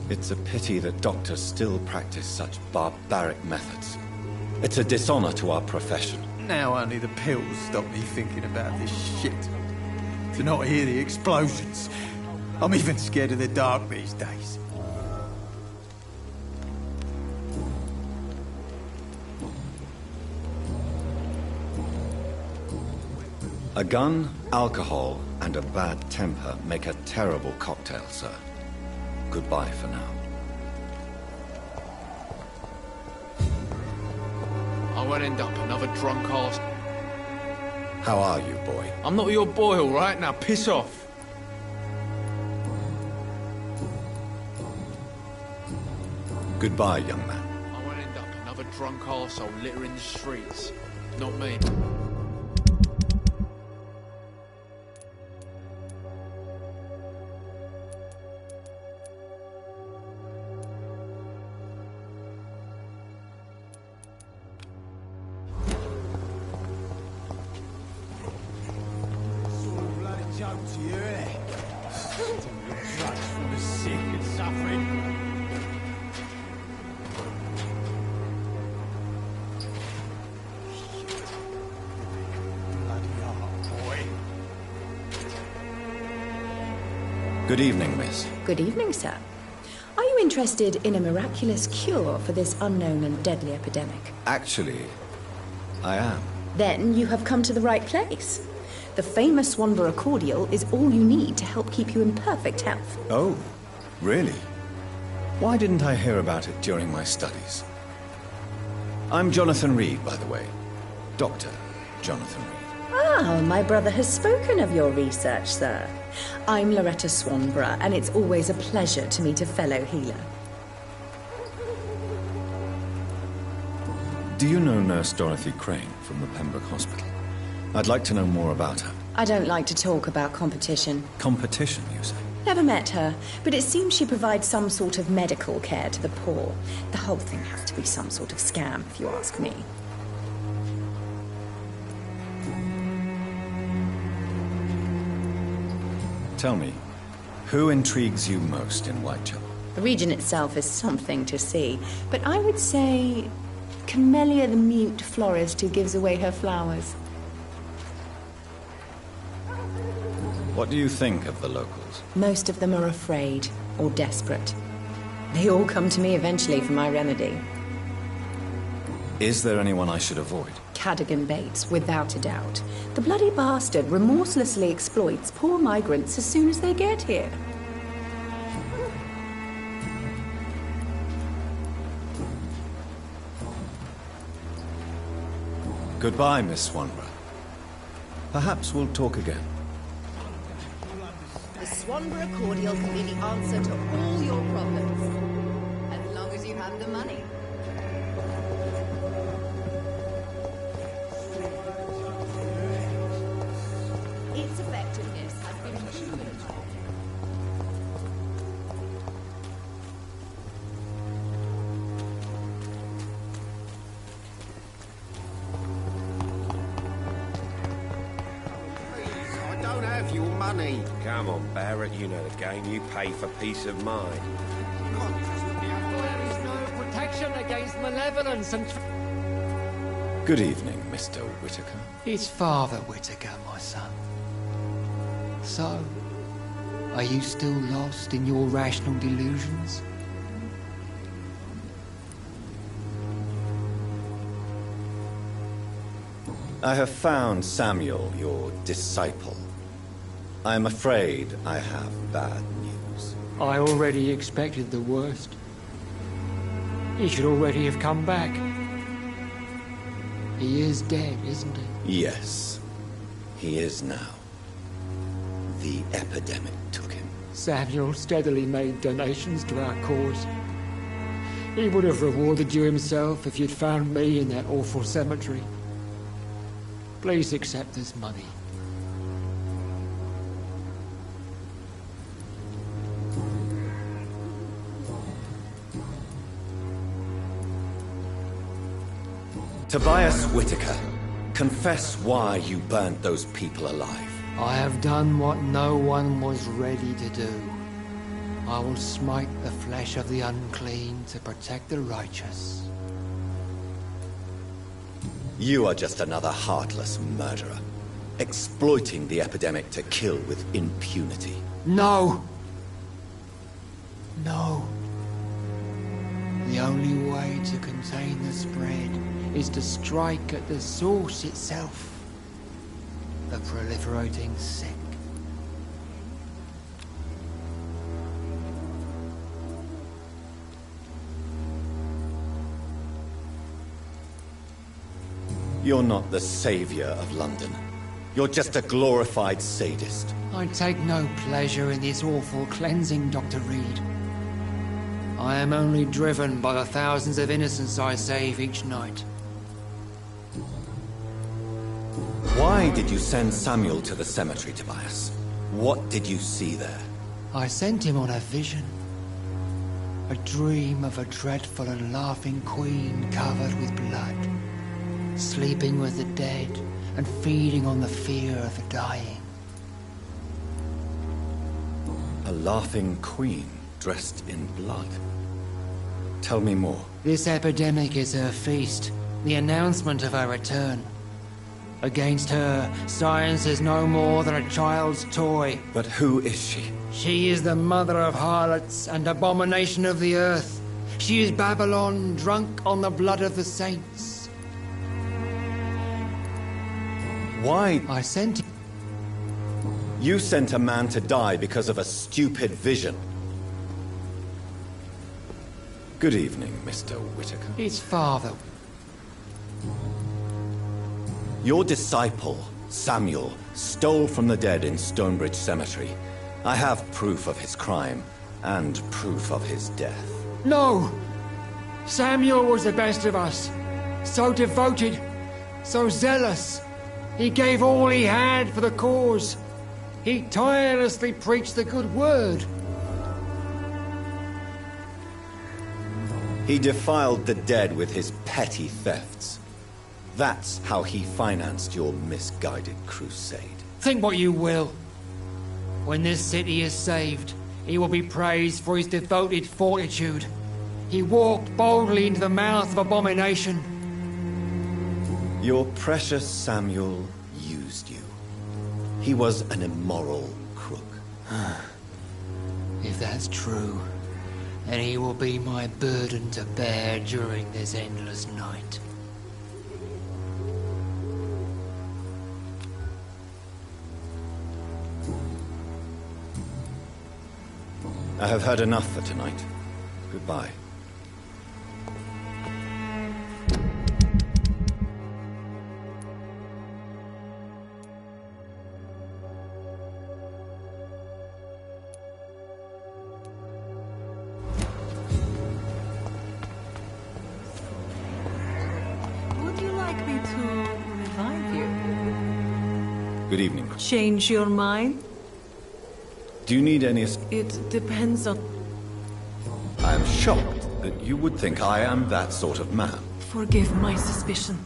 [SPEAKER 11] It's a pity that doctors still practice such barbaric methods. It's a dishonor to our profession.
[SPEAKER 9] Now only the pills stop me thinking about this shit. To not hear the explosions. I'm even scared of the dark these days.
[SPEAKER 11] A gun, alcohol, and a bad temper make a terrible cocktail, sir. Goodbye for now.
[SPEAKER 12] I won't end up another drunk arse.
[SPEAKER 11] How are you, boy?
[SPEAKER 12] I'm not your boy, all right? Now piss off.
[SPEAKER 11] Goodbye, young man.
[SPEAKER 12] I won't end up another drunk arsehole littering the streets. Not me.
[SPEAKER 11] Good evening, miss.
[SPEAKER 13] Good evening, sir. Are you interested in a miraculous cure for this unknown and deadly epidemic?
[SPEAKER 11] Actually, I am.
[SPEAKER 13] Then you have come to the right place. The famous Swanborough cordial is all you need to help keep you in perfect health.
[SPEAKER 11] Oh, really?
[SPEAKER 1] Why didn't I hear about it during my studies? I'm Jonathan Reed, by the way. Dr. Jonathan Reed.
[SPEAKER 13] Ah, my brother has spoken of your research, sir. I'm Loretta Swanborough, and it's always a pleasure to meet a fellow healer.
[SPEAKER 1] Do you know Nurse Dorothy Crane from the Pembroke Hospital? I'd like to know more about her.
[SPEAKER 13] I don't like to talk about competition.
[SPEAKER 1] Competition, you say?
[SPEAKER 13] Never met her, but it seems she provides some sort of medical care to the poor. The whole thing has to be some sort of scam, if you ask me.
[SPEAKER 1] Tell me, who intrigues you most in Whitechapel?
[SPEAKER 13] The region itself is something to see, but I would say Camellia the mute florist who gives away her flowers.
[SPEAKER 1] What do you think of the locals?
[SPEAKER 13] Most of them are afraid or desperate. They all come to me eventually for my remedy.
[SPEAKER 1] Is there anyone I should avoid?
[SPEAKER 13] Cadogan Bates, without a doubt. The bloody bastard remorselessly exploits poor migrants as soon as they get here.
[SPEAKER 1] Goodbye, Miss Swanborough. Perhaps we'll talk again.
[SPEAKER 14] The Swanborough cordial can be the answer to all your problems. As long as you have the money. Its effectiveness has been cumulative.
[SPEAKER 2] I don't have your money. Come on, Barrett, you know the game. You pay for peace of mind.
[SPEAKER 8] There is no protection against malevolence and...
[SPEAKER 1] Good evening, Mr. Whitaker.
[SPEAKER 8] It's Father Whitaker, my son. So, are you still lost in your rational delusions?
[SPEAKER 1] I have found Samuel, your disciple. I'm afraid I have bad news.
[SPEAKER 8] I already expected the worst. He should already have come back. He is dead, isn't he?
[SPEAKER 1] Yes, he is now. The epidemic took him.
[SPEAKER 8] Samuel steadily made donations to our cause. He would have rewarded you himself if you'd found me in that awful cemetery. Please accept this money.
[SPEAKER 1] Tobias Whitaker, confess why you burnt those people alive.
[SPEAKER 8] I have done what no one was ready to do. I will smite the flesh of the unclean to protect the righteous.
[SPEAKER 1] You are just another heartless murderer, exploiting the epidemic to kill with impunity.
[SPEAKER 8] No! No. The only way to contain the spread is to strike at the source itself. The proliferating sick.
[SPEAKER 1] You're not the savior of London. You're just a glorified sadist.
[SPEAKER 8] I take no pleasure in this awful cleansing, Dr. Reed. I am only driven by the thousands of innocents I save each night.
[SPEAKER 1] Why did you send Samuel to the cemetery, Tobias? What did you see there?
[SPEAKER 8] I sent him on a vision. A dream of a dreadful and laughing queen covered with blood, sleeping with the dead and feeding on the fear of the dying.
[SPEAKER 1] A laughing queen dressed in blood. Tell me more.
[SPEAKER 8] This epidemic is her feast, the announcement of her return. Against her, science is no more than a child's toy.
[SPEAKER 1] But who is she?
[SPEAKER 8] She is the mother of harlots and abomination of the earth. She is Babylon, drunk on the blood of the saints.
[SPEAKER 1] Why?
[SPEAKER 8] I sent...
[SPEAKER 1] You sent a man to die because of a stupid vision.
[SPEAKER 11] Good evening, Mr. Whitaker.
[SPEAKER 8] It's father.
[SPEAKER 11] Your disciple, Samuel, stole from the dead in Stonebridge Cemetery. I have proof of his crime, and proof of his death.
[SPEAKER 8] No! Samuel was the best of us. So devoted, so zealous. He gave all he had for the cause. He tirelessly preached the good word.
[SPEAKER 11] He defiled the dead with his petty thefts. That's how he financed your misguided crusade.
[SPEAKER 8] Think what you will. When this city is saved, he will be praised for his devoted fortitude. He walked boldly into the mouth of abomination.
[SPEAKER 11] Your precious Samuel used you. He was an immoral crook.
[SPEAKER 8] If that's true, then he will be my burden to bear during this endless night.
[SPEAKER 11] I have heard enough for tonight. Goodbye.
[SPEAKER 4] Would you like me to revive you?
[SPEAKER 11] Good evening.
[SPEAKER 4] Change your mind?
[SPEAKER 11] Do you need any...
[SPEAKER 4] It depends on...
[SPEAKER 11] I am shocked that you would think I am that sort of man.
[SPEAKER 4] Forgive my suspicion.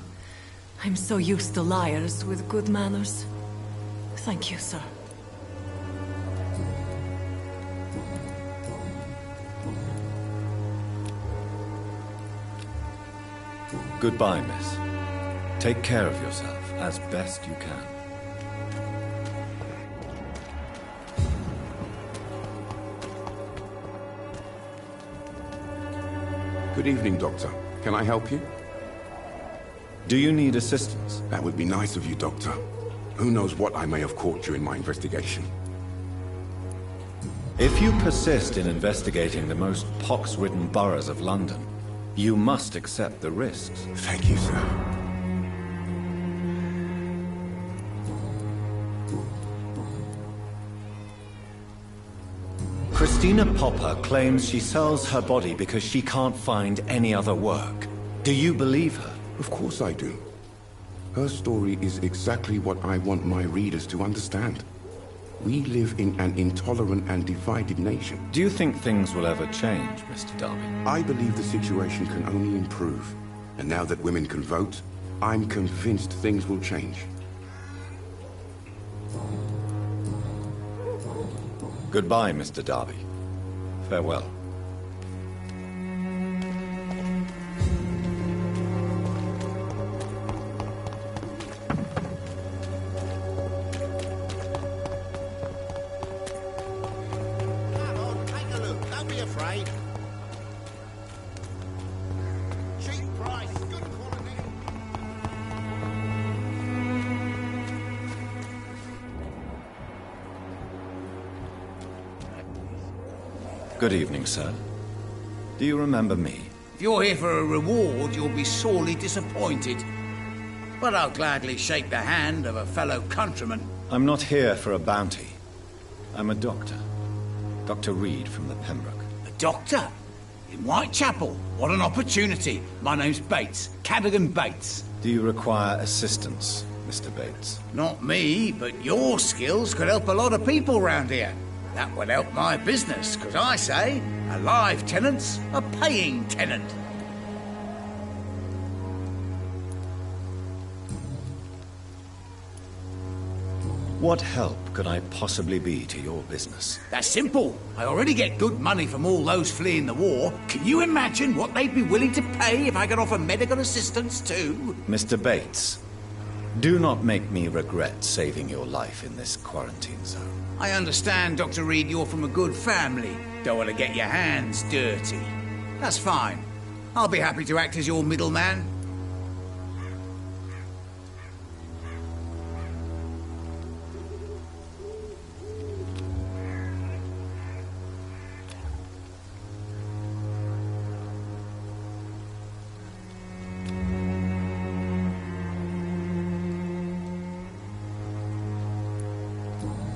[SPEAKER 4] I'm so used to liars with good manners. Thank you, sir.
[SPEAKER 11] Goodbye, miss. Take care of yourself as best you can.
[SPEAKER 3] Good evening, Doctor. Can I help you?
[SPEAKER 11] Do you need assistance?
[SPEAKER 3] That would be nice of you, Doctor. Who knows what I may have caught during my investigation.
[SPEAKER 11] If you persist in investigating the most pox-ridden boroughs of London, you must accept the risks.
[SPEAKER 3] Thank you, sir.
[SPEAKER 11] Christina Popper claims she sells her body because she can't find any other work. Do you believe her?
[SPEAKER 3] Of course I do. Her story is exactly what I want my readers to understand. We live in an intolerant and divided nation.
[SPEAKER 11] Do you think things will ever change, Mr. Darby?
[SPEAKER 3] I believe the situation can only improve. And now that women can vote, I'm convinced things will change.
[SPEAKER 11] Goodbye, Mr. Darby. Farewell.
[SPEAKER 15] Come on, take a look. Don't be afraid. Cheap price, good quality.
[SPEAKER 11] Good evening, sir. Do you remember me?
[SPEAKER 15] If you're here for a reward, you'll be sorely disappointed. But I'll gladly shake the hand of a fellow countryman.
[SPEAKER 11] I'm not here for a bounty. I'm a doctor. Dr. Reed from the Pembroke.
[SPEAKER 15] A doctor? In Whitechapel? What an opportunity. My name's Bates. Cadogan Bates.
[SPEAKER 11] Do you require assistance, Mr. Bates?
[SPEAKER 15] Not me, but your skills could help a lot of people round here. That would help my business, because I say, a live tenant's a paying tenant.
[SPEAKER 11] What help could I possibly be to your business?
[SPEAKER 15] That's simple. I already get good money from all those fleeing the war. Can you imagine what they'd be willing to pay if I could offer medical assistance too?
[SPEAKER 11] Mr. Bates, do not make me regret saving your life in this quarantine zone.
[SPEAKER 15] I understand, Dr. Reed, you're from a good family. Don't want to get your hands dirty. That's fine. I'll be happy to act as your middleman.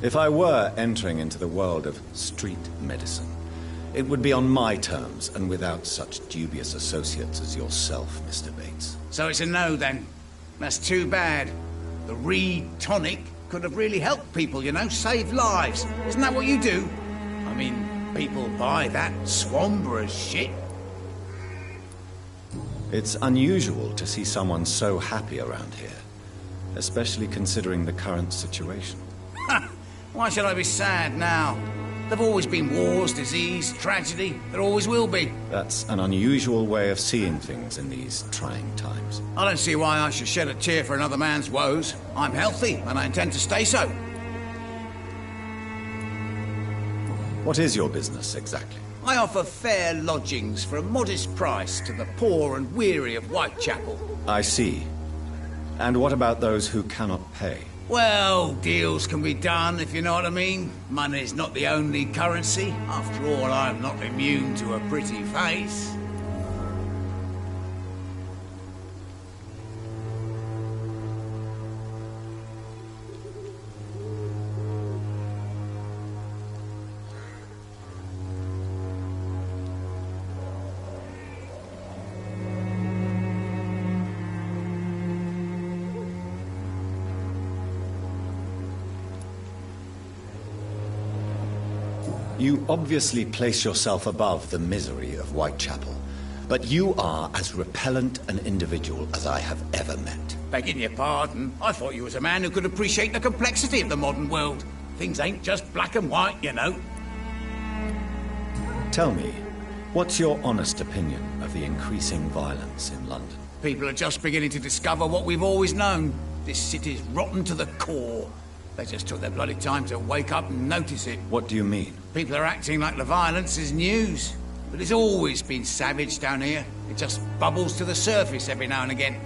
[SPEAKER 1] If I were entering into the world of street medicine, it would be on my terms and without such dubious associates as yourself, Mr. Bates.
[SPEAKER 15] So it's a no, then. That's too bad. The Reed tonic could have really helped people, you know, saved lives. Isn't that what you do? I mean, people buy that Swanborough shit.
[SPEAKER 1] It's unusual to see someone so happy around here, especially considering the current situation.
[SPEAKER 15] Ha! Why should I be sad now? There've always been wars, disease, tragedy. There always will be.
[SPEAKER 1] That's an unusual way of seeing things in these trying times.
[SPEAKER 15] I don't see why I should shed a tear for another man's woes. I'm healthy, and I intend to stay so.
[SPEAKER 1] What is your business, exactly?
[SPEAKER 15] I offer fair lodgings for a modest price to the poor and weary of Whitechapel.
[SPEAKER 1] I see. And what about those who cannot pay?
[SPEAKER 15] Well, deals can be done, if you know what I mean. Money's not the only currency. After all, I'm not immune to a pretty face.
[SPEAKER 1] You obviously place yourself above the misery of Whitechapel, but you are as repellent an individual as I have ever met.
[SPEAKER 15] Begging your pardon, I thought you was a man who could appreciate the complexity of the modern world. Things ain't just black and white, you know.
[SPEAKER 1] Tell me, what's your honest opinion of the increasing violence in London?
[SPEAKER 15] People are just beginning to discover what we've always known. This city's rotten to the core. They just took their bloody time to wake up and notice it.
[SPEAKER 1] What do you mean?
[SPEAKER 15] People are acting like the violence is news. But it's always been savage down here. It just bubbles to the surface every now and again.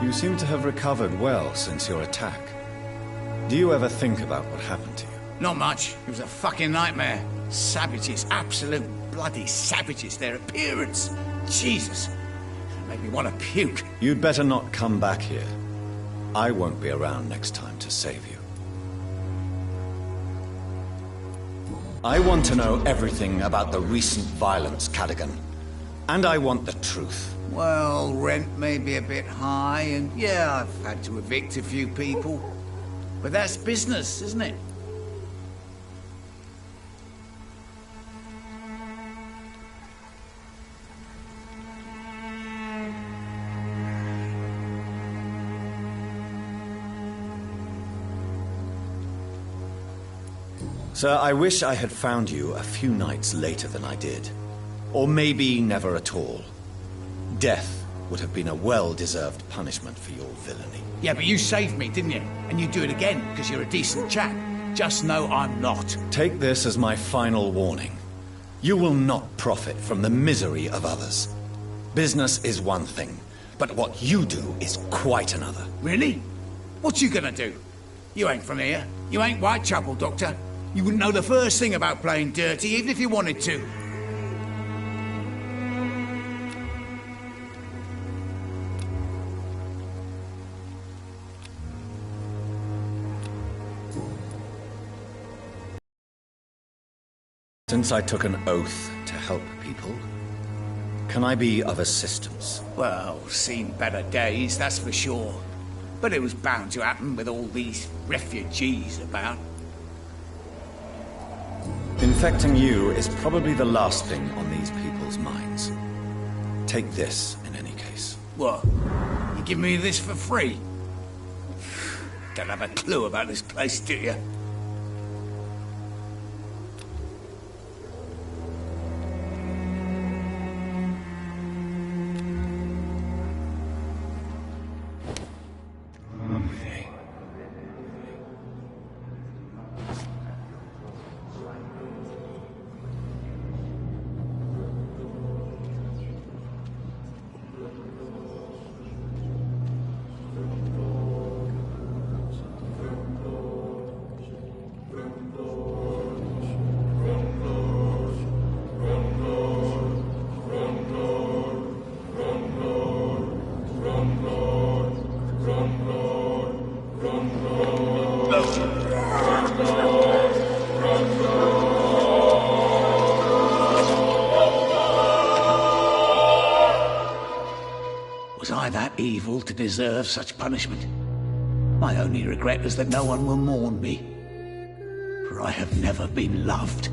[SPEAKER 1] You seem to have recovered well since your attack. Do you ever think about what happened to you?
[SPEAKER 15] Not much. It was a fucking nightmare. Savages, absolute bloody savages. Their appearance. Jesus. Made me want to puke.
[SPEAKER 1] You'd better not come back here. I won't be around next time to save you. I want to know everything about the recent violence, Cadogan. And I want the truth.
[SPEAKER 15] Well, rent may be a bit high, and yeah, I've had to evict a few people. But that's business, isn't it?
[SPEAKER 1] Sir, I wish I had found you a few nights later than I did. Or maybe never at all. Death would have been a well-deserved punishment for your villainy.
[SPEAKER 15] Yeah, but you saved me, didn't you? And you do it again, because you're a decent chap. Just know I'm not.
[SPEAKER 1] Take this as my final warning. You will not profit from the misery of others. Business is one thing, but what you do is quite another.
[SPEAKER 15] Really? What you gonna do? You ain't from here. You ain't Whitechapel, Doctor. You wouldn't know the first thing about playing dirty, even if you wanted to.
[SPEAKER 1] Since I took an oath to help people, can I be of assistance?
[SPEAKER 15] Well, seen better days, that's for sure. But it was bound to happen with all these refugees about.
[SPEAKER 1] Infecting you is probably the last thing on these people's minds. Take this, in any case.
[SPEAKER 15] What? You give me this for free? Don't have a clue about this place, do you? that evil to deserve such punishment? My only regret is that no one will mourn me, for I have never been loved.